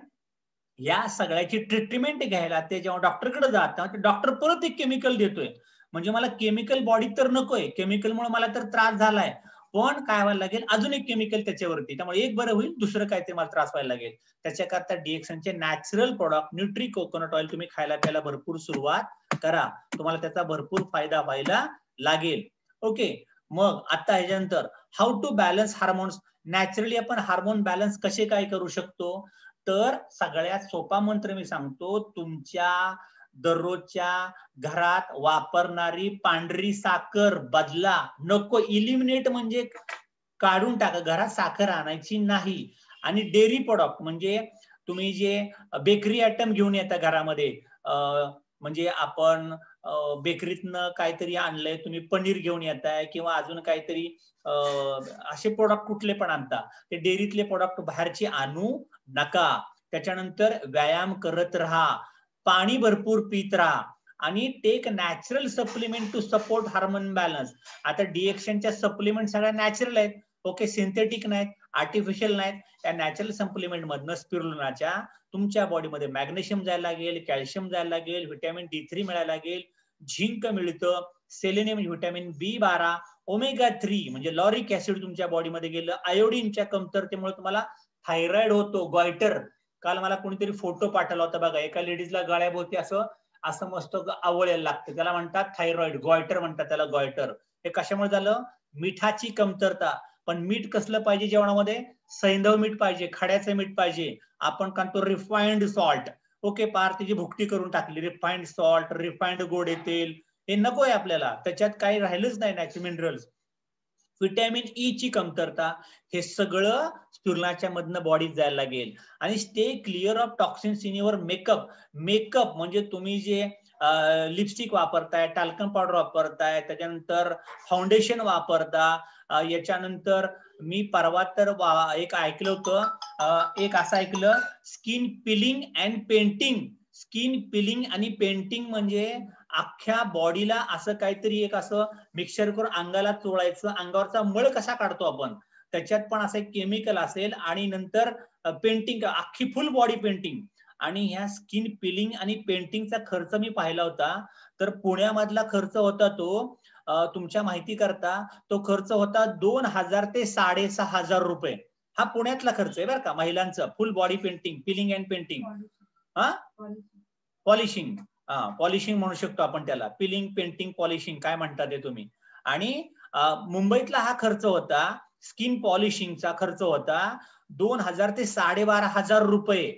या सगळ्याची ट्रीटमेंट घ्यायला ते जेव्हा डॉक्टरकडे जातात, डॉक्टर परत एक केमिकल देतोय, म्हणजे मला केमिकल बॉडीत तर नकोय, केमिकलमुळे मला तर त्रास झालाय, पण काय व्हायला लागेल, अजून एक केमिकल त्याच्यावरती, त्यामुळे एक बरं होईल, दुसरं काय ते मला त्रास व्हायला लागेल. त्याच्याकरता डिएक्शनचे natural product, nutri coconut oil तुम्ही खायला प्यायला भरपूर सुरुवात करा, तुम्हाला त्याचा भरपूर फायदा व्हायला लागेल. ओके, मग आता ह्याच्यानंतर how to balance hormones. Naturally आपण हार्मोन बॅलन्स कसे काय करू शकतो, तर सगळ्यात सोपा मंत्र मी सांगतो, तुमच्या दररोजच्या घरात वापरणारी पांढरी साखर बदला, नको, इलिमिनेट म्हणजे काढून टाका, घरात साखर आणायची नाही. आणि डेअरी प्रोडक्ट म्हणजे तुम्ही जे बेकरी आयटम घेऊन येता घरामध्ये, म्हणजे आपण बेकरीतनं काहीतरी आणलंय, तुम्ही पनीर घेऊन येताय किंवा अजून काहीतरी असे प्रोडक्ट कुठले पण आणता, ते डेअरीतले प्रोडक्ट बाहेरचे आणू नका. त्याच्यानंतर व्यायाम करत राहा, पाणी भरपूर पित राहा, आणि take natural supplement to support hormone balance. आता डिएक्शनच्या सप्लिमेंट सगळ्या नॅचरल आहेत, ओके, सिंथेटिक नाहीत, आर्टिफिशियल नाहीत. त्या नॅचरल सप्लिमेंट मधनं स्पिरुलिनाच्या तुमच्या बॉडीमध्ये मॅग्नेशियम जायला लागेल, कॅल्शियम जायला लागेल, व्हिटॅमिन D3 मिळायला लागेल, झिंक मिळतं, सेलेनियम, व्हिटॅमिन B12, ओमेगा 3 म्हणजे लॉरिक ऍसिड तुमच्या बॉडीमध्ये गेलं, आयोडीनच्या कमतरतेमुळे तुम्हाला थायरॉइड होतो, गॉयटर. काल मला कोणीतरी फोटो पाठवला होता बघा, एका लेडीजला गळ्याभोवती असं मस्त आवळ यायला लागतं, त्याला म्हणतात थायरॉइड, गॉयटर म्हणतात त्याला, गॉयटर. हे कशामुळे झालं, मिठाची कमतरता. पण मीठ कसलं पाहिजे जेवणामध्ये, सैंधव मीठ पाहिजे, खड्याचं मीठ पाहिजे. आपण खातो रिफाइंड सॉल्ट, ओके, पार त्याची भुकटी करून टाकली, रिफाइंड सॉल्ट, रिफाइंड गोडे तेल, हे नकोय आपल्याला, त्याच्यात काही राहिलंच नाही नॅचरल मिनरल्स. व्हिटॅमिन E ची कमतरता, हे सगळं स्पिरुलिनाच्या मधनं बॉडीत जायला लागेल. आणि stay clear of toxins in your makeup. Makeup म्हणजे तुम्ही जे लिपस्टिक वापरताय, टाल्कम पावडर वापरताय, त्याच्यानंतर फाउंडेशन वापरता, याच्यानंतर मी परवा तर एक ऐकलं होतं, एक असं ऐकलं, स्किन पिलिंग अँड पेंटिंग. स्किन पिलिंग आणि पेंटिंग म्हणजे अख्ख्या बॉडीला असं काहीतरी एक असं मिक्सर करून अंगाला चोळायचं, अंगावरचा मळ कसा काढतो आपण, त्याच्यात पण असं एक केमिकल असेल, आणि नंतर पेंटिंग, अख्खी फुल बॉडी पेंटिंग. आणि ह्या स्किन पिलिंग आणि पेंटिंगचा खर्च मी पाहिला होता, तर पुण्यामधला खर्च होता तो, तुमच्या माहिती करता, तो खर्च होता 2000 ते 6500 रुपये. हा पुण्यातला खर्च आहे बरं का, महिलांचं full body painting, peeling and painting, polishing, polishing म्हणू शकतो आपण त्याला, पिलिंग, पेंटिंग, पॉलिशिंग काय म्हणतात ते तुम्ही. आणि मुंबईतला हा खर्च होता, स्किन पॉलिशिंगचा खर्च होता 2000 ते 12,500 रुपये.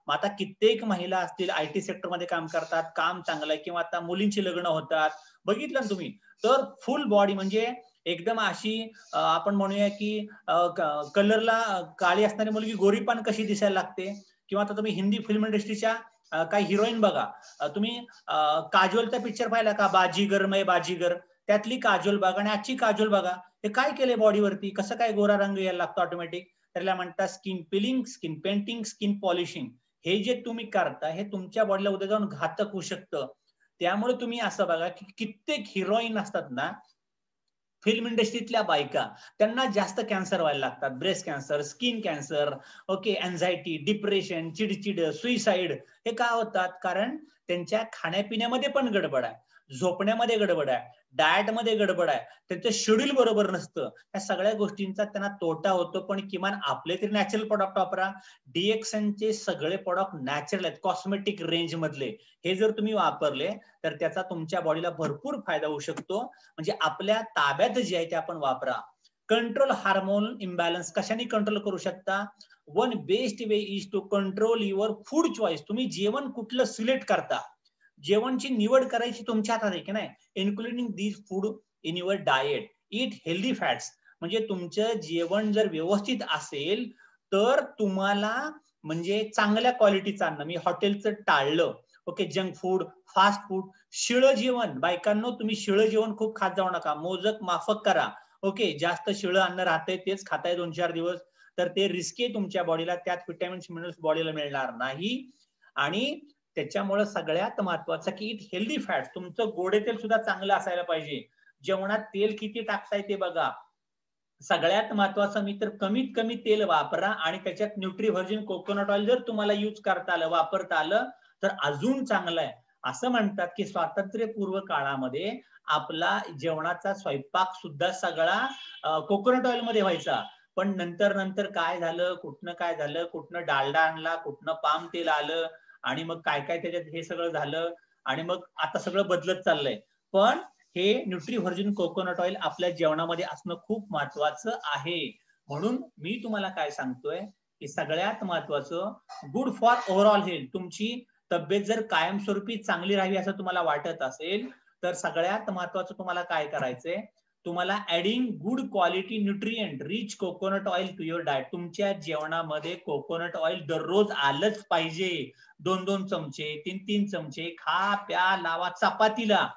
मग आता कित्येक महिला असतील, IT सेक्टरमध्ये काम करतात, काम चांगलं आहे, किंवा आता मुलींची लग्न होतात, बघितलं ना तुम्ही, तर फुल बॉडी म्हणजे एकदम अशी आपण म्हणूया की कलरला काळी असणारी मुलगी गोरीपान कशी दिसायला लागते, किंवा आता तुम्ही हिंदी फिल्म इंडस्ट्रीच्या काही हिरोईन बघा, तुम्ही काजोलचा पिक्चर पाहिला का, बाजीगर मै बाजीगर, त्यातली काजोल बघा आणि आजची काजोल बघा, ते काय केलंय बॉडीवरती, कसं काय गोरा रंग यायला लागतो ऑटोमॅटिक. त्याला म्हणतात skin peeling, skin painting, skin polishing. हे जे तुम्ही करता हे तुमच्या बॉडीला उद्या जाऊन घातक होऊ शकतं. त्यामुळे तुम्ही असं बघा की कित्येक हिरोईन असतात ना, फिल्म इंडस्ट्रीतल्या बायका, त्यांना जास्त कॅन्सर व्हायला लागतात, breast cancer, skin cancer, okay, anxiety, depression, चिडचिड, सुईसाईड. हे का होतात? कारण त्यांच्या खाण्यापिण्यामध्ये पण गडबड आहे, झोपण्यामध्ये गडबड आहे, डाएटमध्ये गडबड आहे, त्यांचं शेड्यूल बरोबर नसतं. या सगळ्या गोष्टींचा त्यांना तोटा होतो. पण किमान आपले तरी नॅचरल प्रोडक्ट वापरा. डीएक्सएनचे सगळे प्रोडक्ट नॅचरल आहेत, कॉस्मेटिक रेंज मधले. हे जर तुम्ही वापरले तर त्याचा तुमच्या बॉडीला भरपूर फायदा होऊ शकतो. म्हणजे आपल्या ताब्यात जे आहे ते आपण वापरा. कंट्रोल हार्मोन इम्बॅलन्स कशाने कंट्रोल करू शकता? One best way is to control your food choice. तुम्ही जेवण कुठलं सिलेक्ट करता, जेवणची निवड करायची तुमच्या हातात आहे की नाही. Including these food in your diet. Eat healthy fats. म्हणजे तुमचं जेवण जर व्यवस्थित असेल तर तुम्हाला म्हणजे चांगल्या क्वालिटीचं अन्न, मी हॉटेलचं टाळलं, okay, junk food, fast food, शिळं जेवण. बायकांनो, तुम्ही शिळं जेवण खूप खात जाऊ नका, मोजक माफक करा. ओके, जास्त शिळं अन्न राहतंय तेच खाताय 2-4 दिवस तर ते रिस्की आहे तुमच्या बॉडीला. त्यात विटॅमिन्स मिनरल्स बॉडीला मिळणार नाही. आणि त्याच्यामुळे सगळ्यात महत्वाचं की इट हेल्दी फॅट. तुमचं गोडे तेल सुद्धा चांगलं असायला पाहिजे. जेवणात तेल किती टाकताय ते बघा. सगळ्यात महत्वाचं मी तर कमीत कमी तेल वापरा आणि त्याच्यात न्यूट्रीव्हर्जिन कोकोनट ऑइल जर तुम्हाला यूज करता आलं, वापरता आलं तर अजून चांगलं आहे. असं म्हणतात की स्वातंत्र्यपूर्व काळामध्ये आपला जेवणाचा स्वयंपाक सुद्धा सगळा कोकोनट ऑइल मध्ये व्हायचा. पण नंतर नंतर काय झालं, कुठनं काय झालं, कुठनं डालडा आणला, कुठनं पाम तेल आलं आणि मग काय काय त्याच्यात हे सगळं झालं आणि मग आता सगळं बदलत चाललंय. पण हे न्यूट्रीव्हर्जिन कोकोनट ऑइल आपल्या जेवणामध्ये असणं खूप महत्वाचं आहे. म्हणून मी तुम्हाला काय सांगतोय की सगळ्यात महत्वाचं गुड फॉर ओव्हरऑल हेल्थ. तुमची तब्येत जर कायमस्वरूपी चांगली राहावी असं तुम्हाला वाटत असेल तर सगळ्यात महत्वाचं तुम्हाला काय करायचंय, तुम्हाला adding good quality nutrient rich coconut oil to your diet. तुमच्या जेवणामध्ये कोकोनट ऑइल दररोज आलंच पाहिजे. 2-2 चमचे, 3-3 चमचे खा, प्या, लावा. चपातीला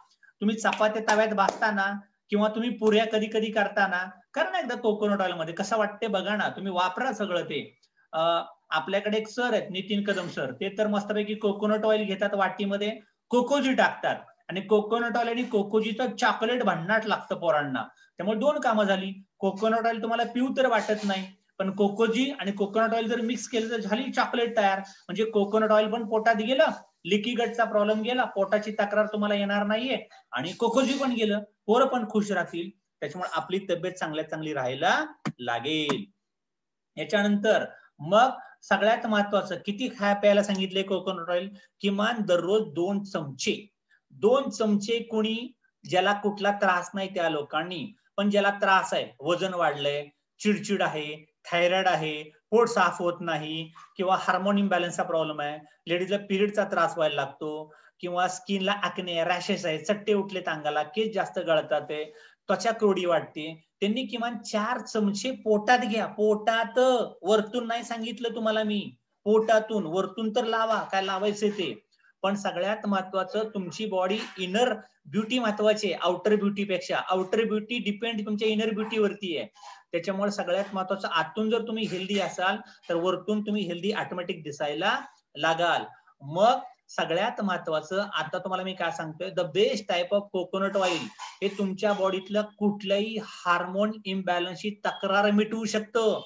तुम्ही चपात्या तव्यात भाजताना किंवा तुम्ही पुऱ्या कधी कधी करताना करा ना एकदा कोकोनट ऑइल मध्ये, कसं वाटते बघा ना. तुम्ही वापरा सगळं ते. आपल्याकडे एक सर आहेत, नितीन कदम सर, ते तर मस्तपैकी कोकोनट ऑइल घेतात, वाटीमध्ये कोकोजी टाकतात आणि कोकोनट ऑइल आणि कोकोजीचं चॉकलेट भन्नाट लागतं पोरांना. त्यामुळे 2 कामं झाली. कोकोनट ऑइल तुम्हाला पिऊ तर वाटत नाही, पण कोकोजी आणि कोकोनट ऑइल जर मिक्स केलं तर झाली चॉकलेट तयार. म्हणजे कोकोनट ऑइल पण पोटात गेलं, लिकी गटचा प्रॉब्लेम गेला, पोटाची तक्रार तुम्हाला येणार नाहीये आणि कोकोजी पण गेलं, पोरं पण खुश राहतील. त्याच्यामुळे आपली तब्येत चांगल्यात चांगली राहायला लागेल. याच्यानंतर मग सगळ्यात महत्वाचं, किती प्यायला सांगितले कोकोनट ऑइल? किमान दररोज 2 चमचे. 2 चमचे. कोणी ज्याला कुठला त्रास नाही त्या लोकांनी, पण ज्याला त्रास आहे, वजन वाढलंय, चिडचिड आहे, थायरॉइड आहे, पोट साफ होत नाही किंवा हार्मोन इम्बॅलन्सचा प्रॉब्लेम आहे, लेडीजला पिरियडचा त्रास व्हायला लागतो किंवा स्किनला ॲक्ने, रॅशेस आहे, चट्टे उठलेत अंगाला, केस जास्त गळतात आहे, त्वचा कोरडी वाटते, त्यांनी किमान 4 चमचे पोटात घ्या. पोटात, वरतून नाही सांगितलं तुम्हाला मी, पोटातून. वरतून तर लावा काय लावायचं ते, पण सगळ्यात महत्वाचं तुमची बॉडी इनर ब्युटी महत्वाची आहे आउटर ब्युटी पेक्षा. आउटर ब्युटी डिपेंड तुमच्या इनर ब्युटी वरती आहे. त्याच्यामुळे सगळ्यात महत्वाचं, आतून जर तुम्ही हेल्दी असाल तर वरतून तुम्ही हेल्दी ऑटोमॅटिक दिसायला लागाल. मग सगळ्यात महत्वाचं आता तुम्हाला मी काय सांगतोय, the best type of coconut oil हे तुमच्या बॉडीतलं कुठल्याही हार्मोन इम्बॅलन्सची तक्रार मिटवू शकतं.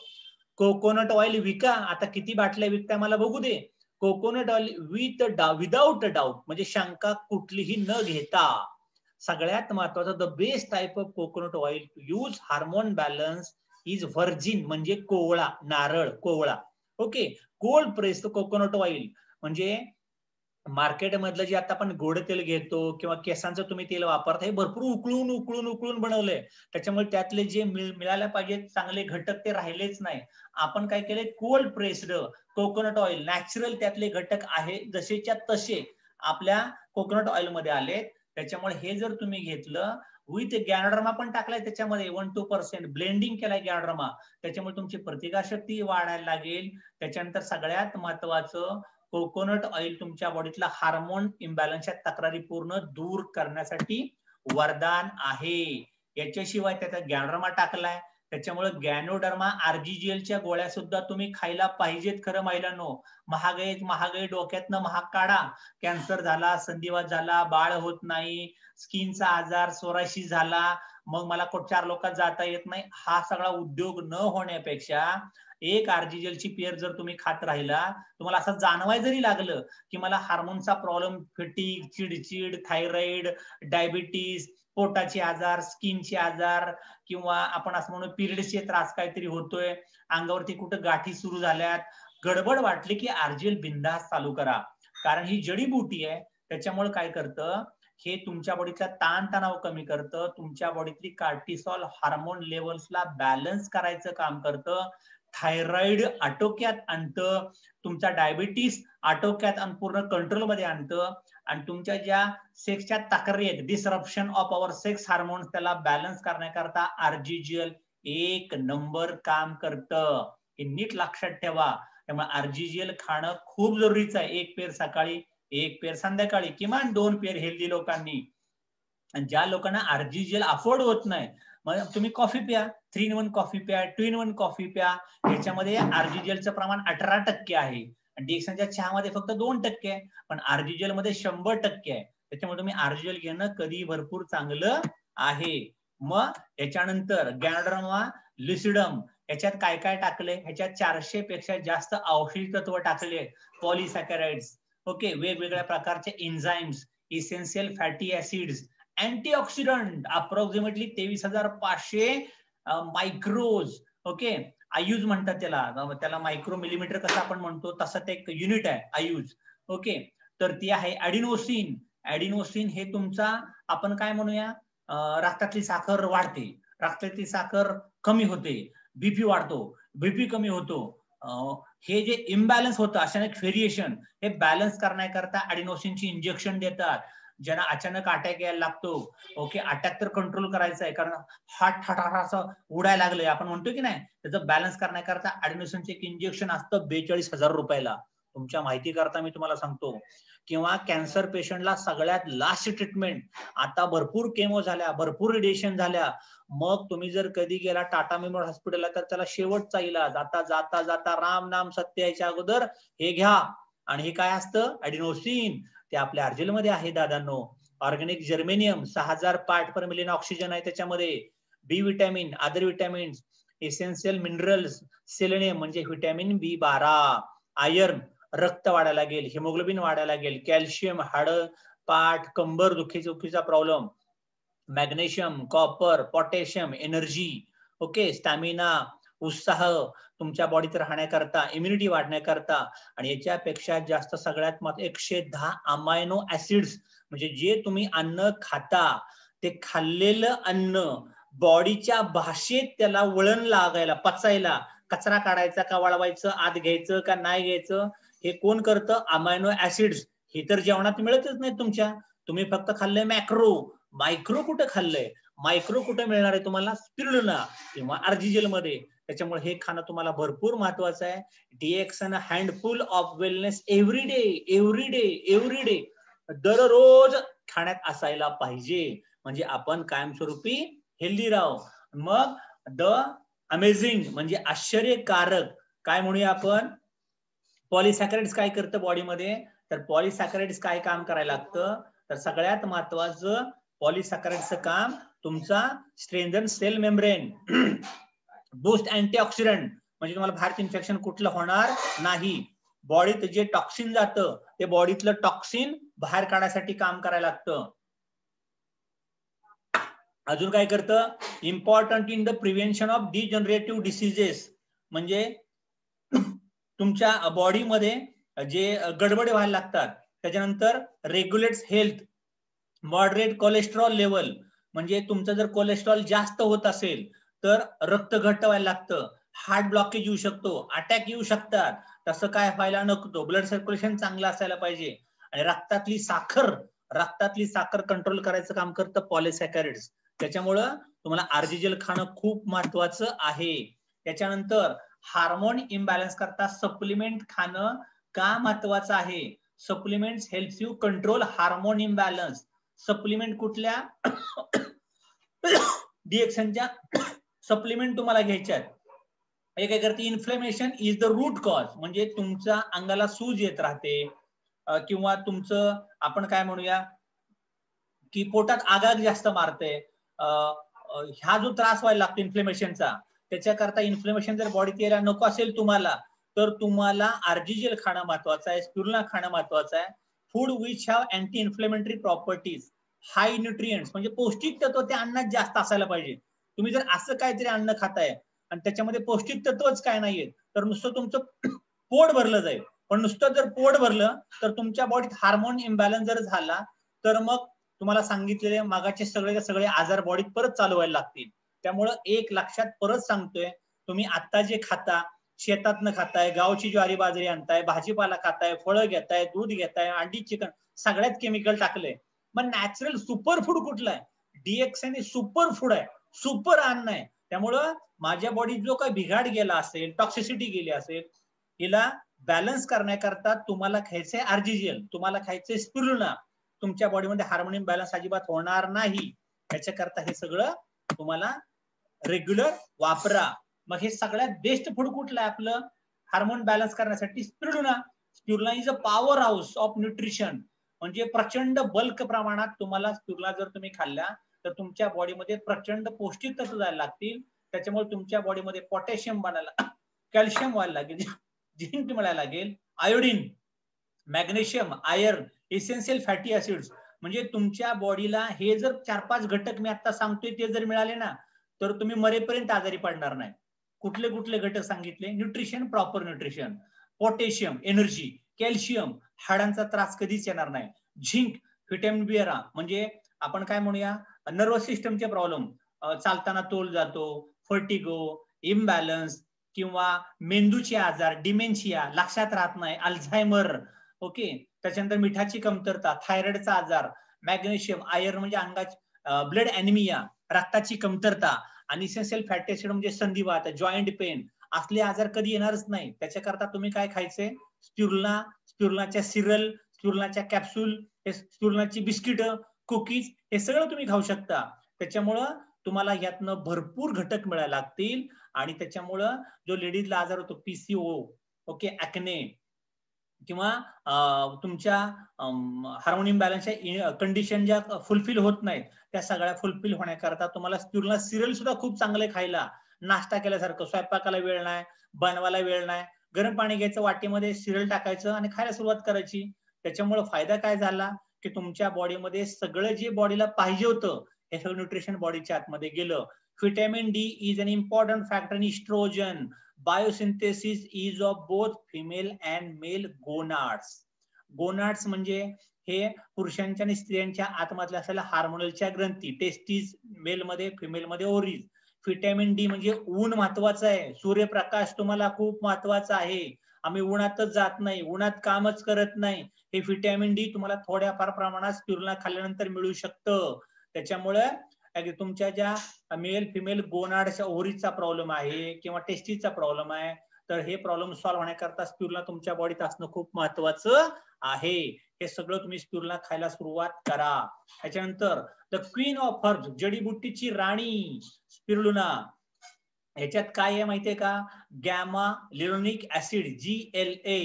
कोकोनट ऑइल विका. आता किती बाटल्या विकताय मला बघू दे. कोकोनट ऑइल विदाउट डाऊट, म्हणजे शंका कुठलीही न घेता. सगळ्यात महत्वाचं, the best type of coconut oil to use hormone balance is virgin, म्हणजे कोवळा, नारळ कोवळा. Okay, cold pressed coconut oil. म्हणजे मार्केटमधलं जे आता आपण गोड तेल घेतो किंवा केसांचं तुम्ही तेल वापरता, हे भरपूर उकळून उकळून उकळून बनवलंय. त्याच्यामुळे त्यातले जे मिळायला पाहिजे चांगले घटक ते राहिलेच नाही. आपण काय केलंय, cold pressed coconut oil, natural त्यातले घटक आहे जसेच्या तसे आपल्या कोकोनट ऑइल मध्ये आले. त्याच्यामुळे हे जर तुम्ही घेतलं, विथ गॅनोडर्मा पण टाकलाय त्याच्यामध्ये, 1-2% ब्लेंडिंग केलाय गॅनोडर्मा, त्याच्यामुळे तुमची प्रतिकारशक्ती वाढायला लागेल. त्याच्यानंतर सगळ्यात महत्वाचं, कोकोनट ऑइल तुमच्या बॉडीतला हार्मोन इम्बॅलन्सच्या तक्रारी पूर्ण दूर करण्यासाठी वरदान आहे. याच्याशिवाय त्याचा गॅनोडर्मा टाकलाय, त्याच्यामुळे गॅनोडर्मा आरजीजीएलच्या गोळ्या सुद्धा तुम्ही खायला पाहिजेत. खरं महिलांनो, महागाई डोक्यातनं महाग काढा. कॅन्सर झाला, संधिवात झाला, बाळ होत नाही, स्किनचा आजार, सोरायसिस झाला, मग मला 4 लोकात जाता येत नाही, हा सगळा उद्योग न होण्यापेक्षा एक आरजीजीएलची पेयर जर तुम्ही खात राहिला, तुम्हाला असं जाणवाय जरी लागलं की मला हार्मोनचा प्रॉब्लेम, फॅटिग, चिडचिड, थायरॉइड, डायबिटीस, पोटाचे आजार, स्किनचे आजार, किंवा आपण असं म्हणू पिरियडचे त्रास काहीतरी होतोय, अंगावरती कुठं गाठी सुरू झाल्यात, गडबड वाटली की आरजीएल बिंदास चालू करा. कारण ही जडीबुटी आहे. त्याच्यामुळे काय करतं, हे तुमच्या बॉडीचा ताणतणाव कमी करतं, तुमच्या बॉडीतली कार्टिसॉल हार्मोन लेवल्सला बॅलन्स करायचं काम करतं, थायरॉइड आटोक्यात आणतं, तुमचा डायबिटीस आटोक्यात आणि पूर्ण कंट्रोलमध्ये आणतं, आणि तुमच्या ज्या सेक्सच्या तक्रारी आहेत, disruption of our sex hormones, त्याला बॅलन्स करण्याकरता आरजीजीएल एक नंबर काम करतं. हे नीट लक्षात ठेवा. त्यामुळे आरजीजीएल खाणं खूप जरुरीचं आहे. 1 पेर सकाळी, 1 पेर संध्याकाळी, किमान 2 पेर हेल्दी लोकांनी. आणि ज्या लोकांना आरजीजीएल अफोर्ड होत नाही, मग तुम्ही कॉफी प्या, 3-in-1 कॉफी प्या, 2-in-1 कॉफी प्या. याच्यामध्ये आरजीजीएलचं प्रमाण 18% आहे. डिएक्सनच्या चहामध्ये फक्त 2% आहे, पण आरजीजीएल मध्ये 100% आहे. त्याच्यामुळे तुम्ही आरजीजीएल घेणं कधी भरपूर चांगलं आहे. मग याच्यानंतर गॅनोडर्मा लुसिडम, याच्यात काय काय टाकले, ह्याच्यात 400 पेक्षा जास्त औषधी तत्व टाकले, पॉलिसॅकराइड्स, ओके, वेगवेगळ्या प्रकारचे enzymes, essential fatty acids, antioxidant, approximately 23,500 micros, okay, आयुज म्हणतात त्याला मायक्रो मिलीमीटर कसं आपण म्हणतो तसं ते एक युनिट आहे आयुज, ओके. तर ती आहे ऍडिनोसिन. ऍडिनोसिन हे तुमचा आपण काय म्हणूया, रक्तातली साखर वाढते, रक्तातली साखर कमी होते, बीपी वाढतो, बीपी कमी होतो. हे जे इम्बॅलन्स होतं, अचानक व्हेरिएशन, हे बॅलन्स करण्याकरता ऍडिनोसिनची इंजेक्शन देतात. ज्यांना अचानक अटॅक यायला लागतो, ओके, अटॅक तर कंट्रोल करायचा आहे, कारण हार्ट असं उडायला लागलंय, आपण म्हणतो की नाही, त्याचं बॅलन्स करण्याकरता ऍडिनोसिनचे एक इंजेक्शन असतं 42,000 रुपयाला. तुमच्या माहिती करता मी तुम्हाला सांगतो. किंवा कॅन्सर पेशंटला सगळ्यात लास्ट ट्रीटमेंट, आता भरपूर केमो झाल्या, भरपूर रेडिएशन झाल्या, मग तुम्ही जर कधी गेला टाटा मेमोरियल हॉस्पिटलला, तर त्याला शेवटचा इलाज, आता जाता जाता राम नाम सत्य याच्या अगोदर हे घ्या. आणि हे काय असतं, ऍडिनोसिन. ते आपल्या आरजीएल मध्ये आहे दादांनो. Organic germanium 6,000 part per million oxygen आहे त्याच्यामध्ये. B vitamin, other vitamins, essential minerals, selenium म्हणजे विटॅमिन B12, आयर्न, रक्त वाढायला लागेल, हिमोग्लोबिन वाढायला लागेल, कॅल्शियम, हाड, पाठ, कंबर दुखीचा problem, magnesium, copper, potassium, energy, okay, stamina, उत्साह तुमच्या बॉडीत राहण्याकरता, इम्युनिटी वाढण्याकरता. आणि याच्यापेक्षा जास्त सगळ्यात 110 अमायनो ऍसिड्स, म्हणजे जे तुम्ही अन्न खाता ते खाल्लेलं अन्न बॉडीच्या भाषेत त्याला वळण लागायला, पचायला, कचरा काढायचा का वाळवायचं, आत घ्यायचं का नाही घ्यायचं, हे कोण करतं, अमायनो ऍसिड्स. हे तर जेवणात मिळतच नाही तुमच्या, तुम्ही फक्त खाल्लंय मॅक्रो. मायक्रो कुठं खाल्लंय, मायक्रो कुठं मिळणार आहे तुम्हाला, स्पिरुलिना किंवा आरजीजीएल मध्ये. त्याच्यामुळे हे खाणं तुम्हाला भरपूर महत्वाचं आहे. DXN handful of wellness every day, every day, every day, दररोज खाण्यात असायला पाहिजे, म्हणजे आपण कायमस्वरूपी हेल्दी राहू. मग द अमेझिंग म्हणजे आश्चर्यकारक काय म्हणूया आपण, पॉलिसॅकराइड्स काय करतं बॉडीमध्ये, तर पॉलिसॅकराइड्स काय काम करायला लागतं, तर सगळ्यात महत्वाचं पॉलिसॅकराइड्सचं काम तुमचा strengthen cell membrane, boost antioxidant, म्हणजे तुम्हाला बाहेरचं इन्फेक्शन कुठलं होणार नाही. बॉडीत जे टॉक्सिन जातं ते बॉडीतलं टॉक्सिन बाहेर काढण्यासाठी काम करायला लागतं. अजून काय करतं, important in the prevention of degenerative diseases, म्हणजे तुमच्या बॉडीमध्ये जे गडबड व्हायला लागतात. त्याच्यानंतर रेग्युलेट्स हेल्थ, मॉडरेट कोलेस्ट्रॉल लेवल, म्हणजे तुमचं जर कोलेस्ट्रॉल जास्त होत असेल तर रक्त घट्ट व्हायला लागतं, हार्ट ब्लॉकेज येऊ शकतो, अटॅक येऊ शकतात, तसं काय व्हायला नको. ब्लड सर्क्युलेशन चांगलं असायला पाहिजे. आणि रक्तातली साखर कंट्रोल करायचं काम करतं पॉलिसॅकराइड्स. त्याच्यामुळं तुम्हाला आरजीजीएल खाणं खूप महत्वाचं आहे. त्याच्यानंतर हार्मोन इम्बॅलन्स करता सप्लिमेंट खाणं का महत्वाचं आहे? Supplements helps you control hormone imbalance. Supplement कुठल्या? डीएक्सनच्या सप्लिमेंट तुम्हाला घ्यायच्या आहेत. हे काय करते? Inflammation is the root cause, म्हणजे तुमच्या अंगाला सूज येत राहते किंवा तुमचं आपण काय म्हणूया की पोटात आगाग जास्त मारते. हा जो त्रास व्हायला लागतो इन्फ्लेमेशनचा, त्याच्याकरता इन्फ्लेमेशन जर बॉडीत यायला नको असेल तुम्हाला, तर तुम्हाला आर्जिजेल खाणं महत्वाचं आहे, स्पिरुलिना खाणं महत्वाचं आहे. Food which have anti inflammatory properties, high nutrients, म्हणजे पौष्टिक तत्व त्या अन्नात जास्त असायला पाहिजे. तुम्ही जर असं काहीतरी अन्न खाताय आणि त्याच्यामध्ये पौष्टिक तत्वच काय नाहीये, तर नुसतं तुमचं पोट भरलं जाईल. पण नुसतं जर पोट भरलं तर तुमच्या बॉडीत हार्मोन इम्बॅलन्स जर झाला तर मग तुम्हाला सांगितलेले मागाचे सगळे आजार बॉडीत परत चालू व्हायला लागतील. त्यामुळं एक लक्षात परत सांगतोय, तुम्ही आता जे खाता, शेतातनं खाताय, गावची ज्वारी बाजरी आणताय, भाजीपाला खाताय, फळं घेताय, दूध घेताय, अंडी चिकन, सगळ्यात केमिकल टाकलंय. मग नॅचरल सुपर फूड कुठलं आहे? डीएक्सएन हे सुपर फूड आहे, सुपर अन्न आहे. त्यामुळं माझ्या बॉडीत जो काही बिघाड गेला असेल, टॉक्सिसिटी गेली असेल, हिला बॅलन्स करण्याकरता तुम्हाला खायचंय आर्जिजेल, तुम्हाला खायचंय स्पिरुलिना. तुमच्या बॉडीमध्ये हार्मोन बॅलन्स अजिबात होणार नाही. याच्याकरता हे सगळं तुम्हाला रेग्युलर वापरा. मग हे सगळ्यात बेस्ट फूड कुठलं आहे आपलं हार्मोन बॅलन्स करण्यासाठी? Spirulina. Spirulina is a power house of nutrition, म्हणजे प्रचंड बल्क प्रमाणात तुम्हाला स्पिरुलिना जर तुम्ही खाल्ला तर तुमच्या बॉडीमध्ये प्रचंड पौष्टिक तत्व जायला लागतील. त्याच्यामुळे तुमच्या बॉडीमध्ये पोटॅशियम बनायला, कॅल्शियम व्हायला लागेल, झिंक मिळायला लागेल, iodine, magnesium, iron, essential fatty acids, म्हणजे तुमच्या बॉडीला हे जर 4-5 घटक मी आता सांगतोय ते जर मिळाले ना तर तुम्ही मरेपर्यंत आजारी पडणार नाही. कुठले कुठले घटक सांगितले? Nutrition, proper nutrition, potassium, energy, calcium, हाडांचा त्रास कधीच येणार नाही, झिंक, व्हिटॅमिन B11, म्हणजे आपण काय म्हणूया नर्वस सिस्टमचे प्रॉब्लेम, चालताना तोल जातो, फर्टिगो, इम्बॅलन्स किंवा मेंदूचे आजार, डिमेन्शिया, लक्षात राहत नाही, अल्झायमर, ओके, त्याच्यानंतर मिठाची कमतरता, थायरॉइडचा आजार, मॅग्नेशियम, आयर्न म्हणजे अंगाची ब्लड ॲनिमिया, रक्ताची कमतरता, आणि इसेन्शियल फॅटी ऍसिड म्हणजे संधिवात, जॉईंट पेन, असले आजार कधी येणारच नाही. त्याच्याकरता तुम्ही काय खायचे? स्पिरुलिना, स्पिरुलिनाच्या सिरल, स्पिरुलिनाच्या कॅप्सूल, स्पिरुलिनाची बिस्किट, कुकीज, हे सगळं तुम्ही खाऊ शकता. त्याच्यामुळं तुम्हाला यातनं भरपूर घटक मिळायला लागतील आणि त्याच्यामुळं जो लेडीजला आजार होतो PCO, ओके, ऍक्ने किंवा तुमच्या हार्मोन इम्बॅलन्सच्या कंडिशन ज्या फुलफिल होत नाहीत त्या सगळ्या फुलफिल होण्याकरता तुम्हाला स्पिरुलिना सिरियल सुद्धा खूप चांगले खायला, नाश्ता केल्यासारखं, स्वयंपाकाला वेळ नाही, बनवायला वेळ नाही, गरम पाणी घ्यायचं, वाटीमध्ये सिरियल टाकायचं आणि खायला सुरुवात करायची. त्याच्यामुळे फायदा काय झाला की तुमच्या बॉडीमध्ये सगळं जे बॉडीला पाहिजे होतं हे सगळं न्यूट्रिशन बॉडीच्या आतमध्ये गेलं. Vitamin D is an important factor in oestrogen biosynthesis is of both female and male gonads. Gonads म्हणजे हे पुरुषांच्या आणि स्त्रियांच्या आतमधल्या असलेल्या हार्मोनलच्या ग्रंथी, टेस्टीज मेल मध्ये, फिमेल मध्ये ओव्हरीज. व्हिटॅमिन D म्हणजे ऊन महत्वाचं आहे, सूर्यप्रकाश तुम्हाला खूप महत्वाचा आहे. आम्ही उन्हातच जात नाही, उन्हात कामच करत नाही. हे व्हिटॅमिन D तुम्हाला थोड्याफार प्रमाणात स्पिरुलिना खाल्ल्यानंतर मिळू शकतं. त्याच्यामुळे तुमच्या ज्या मेल फिमेल गोनाडच्या ओव्हरीजचा प्रॉब्लेम आहे किंवा टेस्टीजचा प्रॉब्लेम आहे तर हे प्रॉब्लेम सॉल्व्ह होण्याकरता स्पिरुलिना तुमच्या बॉडीत असणं खूप महत्वाचं आहे. हे सगळं तुम्ही स्पिरुलिना खायला सुरुवात करा. त्याच्यानंतर द क्वीन ऑफ हर्ब्स, जडीबुट्टीची राणी स्पिरुलिना. ह्याच्यात काय आहे माहितीये का? गॅमा लिरोनिक ऍसिड GLA,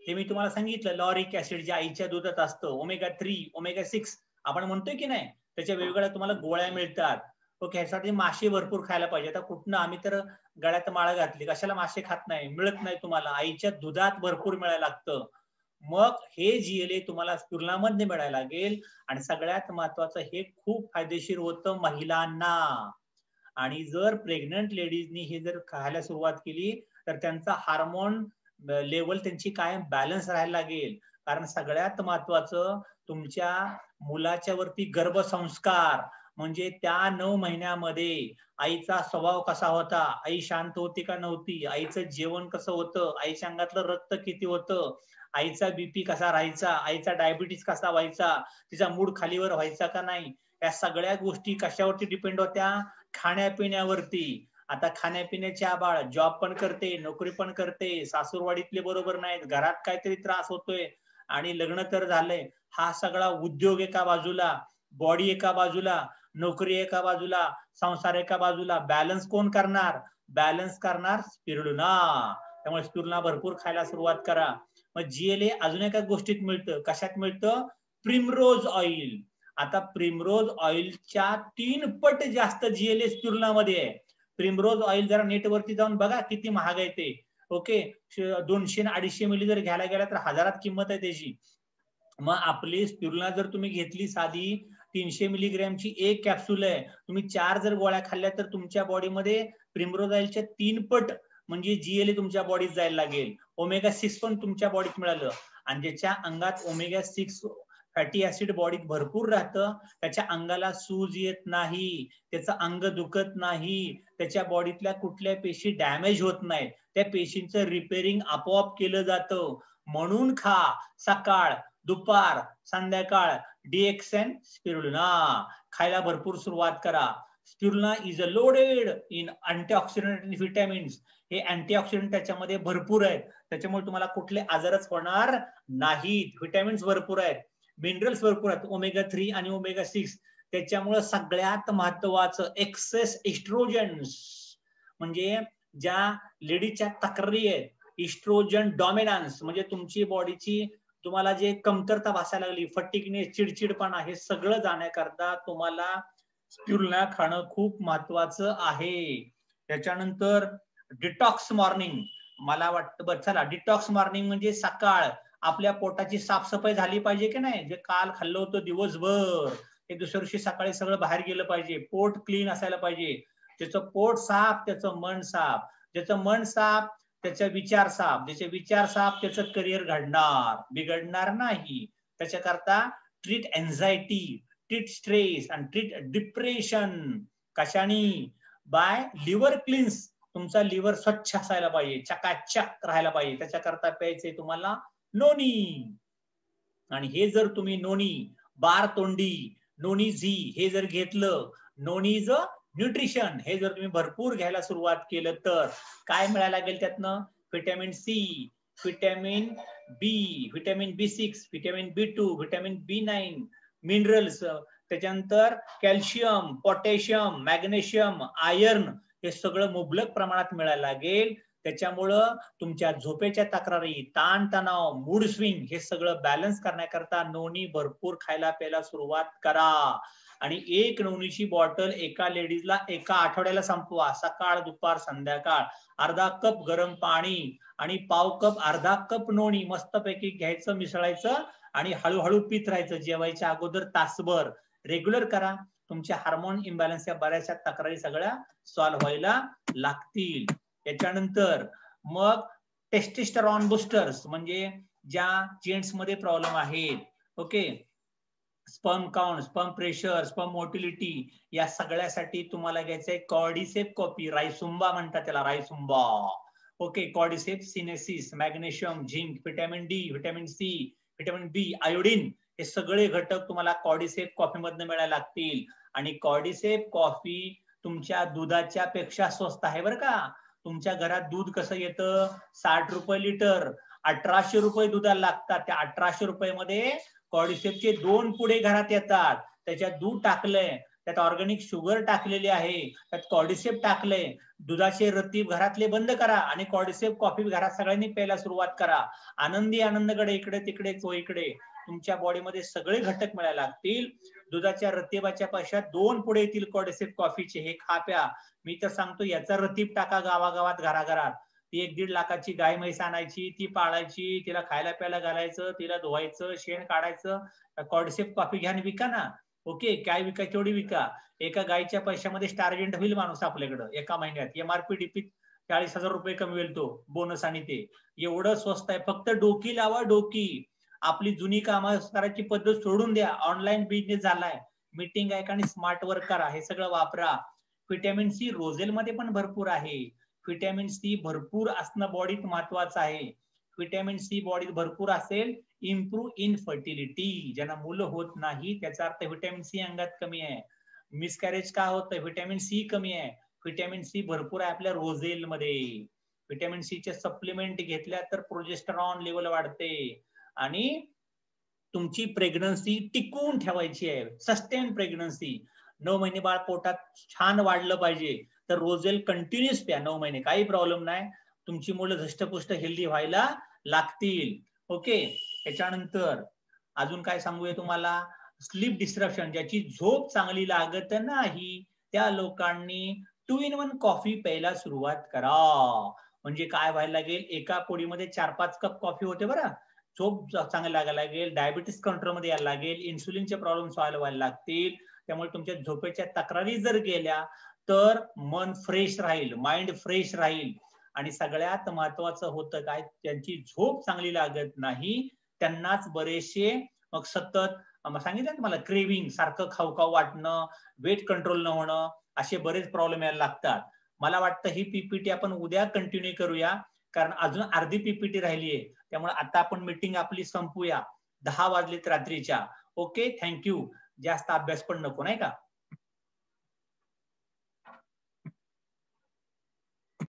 हे मी तुम्हाला सांगितलं, लॉरिक ऍसिड जे आईच्या दुधात असतं, ओमेगा 3, ओमेगा 6 आपण म्हणतोय की नाही, त्याच्या वेगवेगळ्या तुम्हाला गोळ्या मिळतात. ओके, ह्यासाठी मासे भरपूर खायला पाहिजे. आता कुठनं आम्ही तर गळ्यात माळ घातली, कशाला मासे खात नाही, मिळत नाही तुम्हाला, आईच्या दुधात भरपूर मिळायला लागतं. मग हे GLA तुम्हाला स्पिरुलिना मध्ये मिळायला लागेल. आणि सगळ्यात महत्वाचं हे खूप फायदेशीर होतं महिलांना. आणि जर प्रेग्नंट लेडीजनी हे जर खायला सुरुवात केली तर त्यांचा हार्मोन लेवल त्यांची कायम बॅलन्स राहायला लागेल. कारण सगळ्यात महत्वाचं तुमच्या मुलाच्या वरती गर्भसंस्कार, म्हणजे त्या 9 महिन्यामध्ये आईचा स्वभाव कसा होता, आई शांत होती का नव्हती, आईचं जेवण कसं होतं, आईच्या अंगातलं रक्त किती होतं, आईचा BP कसा राहायचा, आईचा डायबिटीस कसा व्हायचा, तिचा मूड खालीवर व्हायचा का नाही, या सगळ्या गोष्टी कशावरती डिपेंड होत्या? खाण्यापिण्यावरती. आता खाण्यापिण्याची आबाळ, जॉब पण करते, नोकरी पण करते, सासूरवाडीतले बरोबर नाहीत, घरात काहीतरी त्रास होतोय आणि लग्न तर झालंय. हा सगळा उद्योग एका बाजूला, बॉडी एका बाजूला, नोकरी एका बाजूला, संसार एका बाजूला, बॅलन्स कोण करणार? बॅलन्स करणार स्पिरुलिना. त्यामुळे स्पिरुलिना भरपूर खायला सुरुवात करा. मग जीएलए अजून एका गोष्टीत मिळतं. कशात मिळतं? Primrose oil. आता प्रिमरोज ऑइलच्या 3 पट जास्त जीएलए स्पिरुलिनामध्ये आहे. प्रिमरोज ऑइल जरा नेटवरती जाऊन बघा किती महाग आहे ते. ओके, 200-250 मिली जर घ्यायला गेला तर हजारात किंमत आहे त्याची. मग आपली स्पिरुलिना जर तुम्ही घेतली साधी 300 मिलीग्रॅमची एक कॅप्सूल आहे, तुम्ही 4 जर गोळ्या खाल्ल्या तर तुमच्या बॉडीमध्ये प्रिमरोज ऑइलच्या 3 पट म्हणजे जीएलए तुमच्या बॉडीत जायला लागेल. ओमेगा 6 पण तुमच्या बॉडीत मिळालं. आणि ज्याच्या अंगात ओमेगा 6 फॅटी ऍसिड बॉडीत भरपूर राहतं, त्याच्या अंगाला सूज येत नाही, त्याचं अंग दुखत नाही, त्याच्या बॉडीतल्या कुठल्या पेशी डॅमेज होत नाहीत, त्या पेशींचं रिपेअरिंग आपोआप केलं जातं. म्हणून खा सकाळ, दुपार, संध्याकाळ डीएक्सएन स्पिरुलिना खायला भरपूर सुरुवात करा. Spirulina is a loaded in antioxidant आणि विटॅमिन्स. हे अँटीऑक्सिडंट त्याच्यामध्ये भरपूर आहेत, त्याच्यामुळे तुम्हाला कुठले आजारच होणार नाहीत. विटॅमिन्स भरपूर आहेत, मिनरल्स भरपूर आहेत, ओमेगा 3 आणि ओमेगा 6. त्याच्यामुळे सगळ्यात महत्वाचं एक्सेस इस्ट्रोजन्स, म्हणजे ज्या लेडीजच्या तक्रारी आहेत, इस्ट्रोजन डॉमिनन्स, म्हणजे तुमची बॉडीची तुम्हाला जे कमतरता भासायला लागली, फटिगनेस, चिडचिडपणा, हे सगळं जाण्याकरता तुम्हाला स्पिरुलिना खाणं खूप महत्वाचं आहे. त्याच्यानंतर डिटॉक्स मॉर्निंग. मला वाटतं बरं चला, डिटॉक्स मॉर्निंग म्हणजे सकाळ आपल्या पोटाची साफसफाई झाली पाहिजे की नाही. जे काल खाल्लं होतं दिवसभर ते दुसऱ्या दिवशी सकाळी सगळं बाहेर गेलं पाहिजे. पोट क्लीन असायला पाहिजे. त्याचं पोट साफ, त्याचं मन साफ, ज्याचं मन साफ त्याचे विचार साफ, ज्याचे विचार साफ त्याचं करिअर घडणार, बिघडणार नाही. त्याच्याकरता ट्रीट एन्झायटी, ट्रीट स्ट्रेस आणि ट्रीट डिप्रेशन. कशाने? By liver cleanse. तुमचा लिव्हर स्वच्छ असायला पाहिजे, चकाचक राहायला पाहिजे. त्याच्याकरता प्यायचंय तुम्हाला नोनी. आणि हे जर तुम्ही नोनी, बार तोंडी, नोनी झी हे जर घेतलं, नोनीज न्यूट्रिशन हे जर तुम्ही भरपूर घ्यायला सुरुवात केलं तर काय मिळायला लागेल त्यातनं? Vitamin C, vitamin B, vitamin B6, vitamin B2, vitamin B9, minerals, त्याच्यानंतर कॅल्शियम, पोटॅशियम, मॅग्नेशियम, आयर्न हे सगळं मुबलक प्रमाणात मिळायला लागेल. त्याच्यामुळं तुमच्या झोपेच्या तक्रारी, ताणतणाव, मूड स्विंग हे सगळं बॅलन्स करण्याकरता नोनी भरपूर खायला प्यायला सुरुवात करा. आणि एक नोनीची बॉटल एका लेडीजला एका आठवड्याला संपवा. सकाळ, दुपार, संध्याकाळ. अर्धा कप गरम पाणी आणि पाव कप, अर्धा कप नोनी मस्तपैकी घ्यायचं, मिसळायचं आणि हळूहळू पित राहायचं. जेवायच्या अगोदर तासभर रेग्युलर करा. तुमच्या हार्मोन इम्बॅलन्सच्या बऱ्याचशा तक्रारी सगळ्या सॉल्व्ह व्हायला लागतील. त्याच्यानंतर मग टेस्टोस्टेरॉन बुस्टर्स, म्हणजे ज्या जेंट्स मध्ये प्रॉब्लेम आहेत, okay, sperm count, sperm pressure, sperm motility, या सगळ्यासाठी तुम्हाला घ्यायचंय कॉर्डिसेप कॉफी. रायसुंबा म्हणतात त्याला, रायसुंबा. Okay, cordycep sinensis, magnesium, zinc, vitamin D, vitamin C, vitamin B, iodine हे सगळे घटक तुम्हाला कॉर्डिसेप कॉफी मधनं मिळायला लागतील. आणि कॉर्डिसेप कॉफी तुमच्या दुधाच्या पेक्षा स्वस्त आहे बरं का. तुमच्या घरात दूध कसं येतं? 60 रुपये लिटर, 1800 रुपये दुधाला लागतात. त्या 1800 रुपये कॉर्डिसेपचे 2 पुढे घरात येतात. त्याच्यात दूध टाकलंय, त्यात ऑर्गॅनिक शुगर टाकलेली आहे, त्यात कॉर्डिसेप टाकलंय. दुधाचे रतीब घरातले बंद करा आणि कॉर्डिसेप कॉफी घरात सगळ्यांनी प्यायला सुरुवात करा. आनंदी आनंदकडे इकडे तिकडे इकडे तुमच्या बॉडीमध्ये सगळे घटक मिळायला लागतील. दुधाच्या रतीबाच्या पैशात 2 पुढे येतील कॉर्डिसेप कॉफीचे. हे खा प्या. मी तर सांगतो याचा रतीब टाका गावागावात, घराघरात. ती 1-1.5 लाखाची गाय म्हैस आणायची, ती पाळायची, तिला खायला प्यायला घालायचं, तिला धुवायचं, शेण काढायचं. कॉर्डिसेप कॉफी घ्या आणि विका ना. ओके, काय विका तेवढी विका. एका गायच्या पैशामध्ये स्टार्जंट होईल माणूस आपल्याकडं एका महिन्यात. MRP DP 40,000 रुपये कमवेल तो, बोनस आणि ते. एवढं स्वस्त आहे. फक्त डोकी लावा, डोकी. आपली जुनी कामं करायची पद्धत सोडून द्या. ऑनलाईन बिझनेस झालाय, मीटिंग आहे आणि स्मार्ट वर्क करा. हे सगळं वापरा. व्हिटॅमिन सी रोझेल मध्ये पण भरपूर आहे. व्हिटॅमिन सी भरपूर असणं बॉडीत महत्वाचं आहे. व्हिटॅमिन सी बॉडीत भरपूर असेल, इम्प्रूव्ह इन फर्टिलिटी. ज्यांना मुलं होत नाही त्याचा अर्थ व्हिटॅमिन सी अंगात कमी आहे. मिसकॅरेज का होतं? व्हिटॅमिन सी कमी आहे. व्हिटॅमिन सी भरपूर आहे आपल्या रोझेल मध्ये. व्हिटॅमिन सी चे सप्लिमेंट घेतल्या तर प्रोजेस्टेरॉन लेवल वाढते आणि तुमची प्रेग्नन्सी टिकवून ठेवायची आहे, सस्टेन प्रेग्नन्सी. 9 महिने बाळ पोटात छान वाढलं पाहिजे तर रोझेल कंटिन्युअस प्या 9 महिने, काही प्रॉब्लेम नाही. तुमची मुलं धष्टपुष्ट हेल्दी व्हायला लागतील. ओके. त्याच्यानंतर अजून काय सांगूया तुम्हाला, स्लीप डिस्ट्रप्शन, ज्याची झोप चांगली लागत नाही त्या लोकांनी 2 in 1 कॉफी प्यायला सुरुवात करा. म्हणजे काय व्हायला लागेल, एका पोळीमध्ये 4-5 कप कॉफी होते बरं. झोप चांगली लागायला लागेल, डायबिटीस कंट्रोलमध्ये यायला लागेल, इन्सुलिनचे प्रॉब्लेम सॉल्व्ह व्हायला लागतील. त्यामुळे तुमच्या झोपेच्या तक्रारी जर गेल्या तर मन फ्रेश राहील, माइंड फ्रेश राहील. आणि सगळ्यात महत्वाचं होतं काय, त्यांची झोप चांगली लागत नाही त्यांनाच बरेचसे मग सतत सांगितलं ना तुम्हाला, क्रेविंग, सारखं खाऊ वाटणं, वेट कंट्रोल न होणं, असे बरेच प्रॉब्लेम यायला लागतात. मला वाटतं ही पीपीटी आपण उद्या कंटिन्यू करूया, कारण अजून अर्धी पीपीटी राहिली आहे. त्यामुळे आता आपण मीटिंग आपली संपूया, 10 वाजलेत रात्रीच्या. Okay, thank you. जास्त अभ्यास पण नको, नाही का.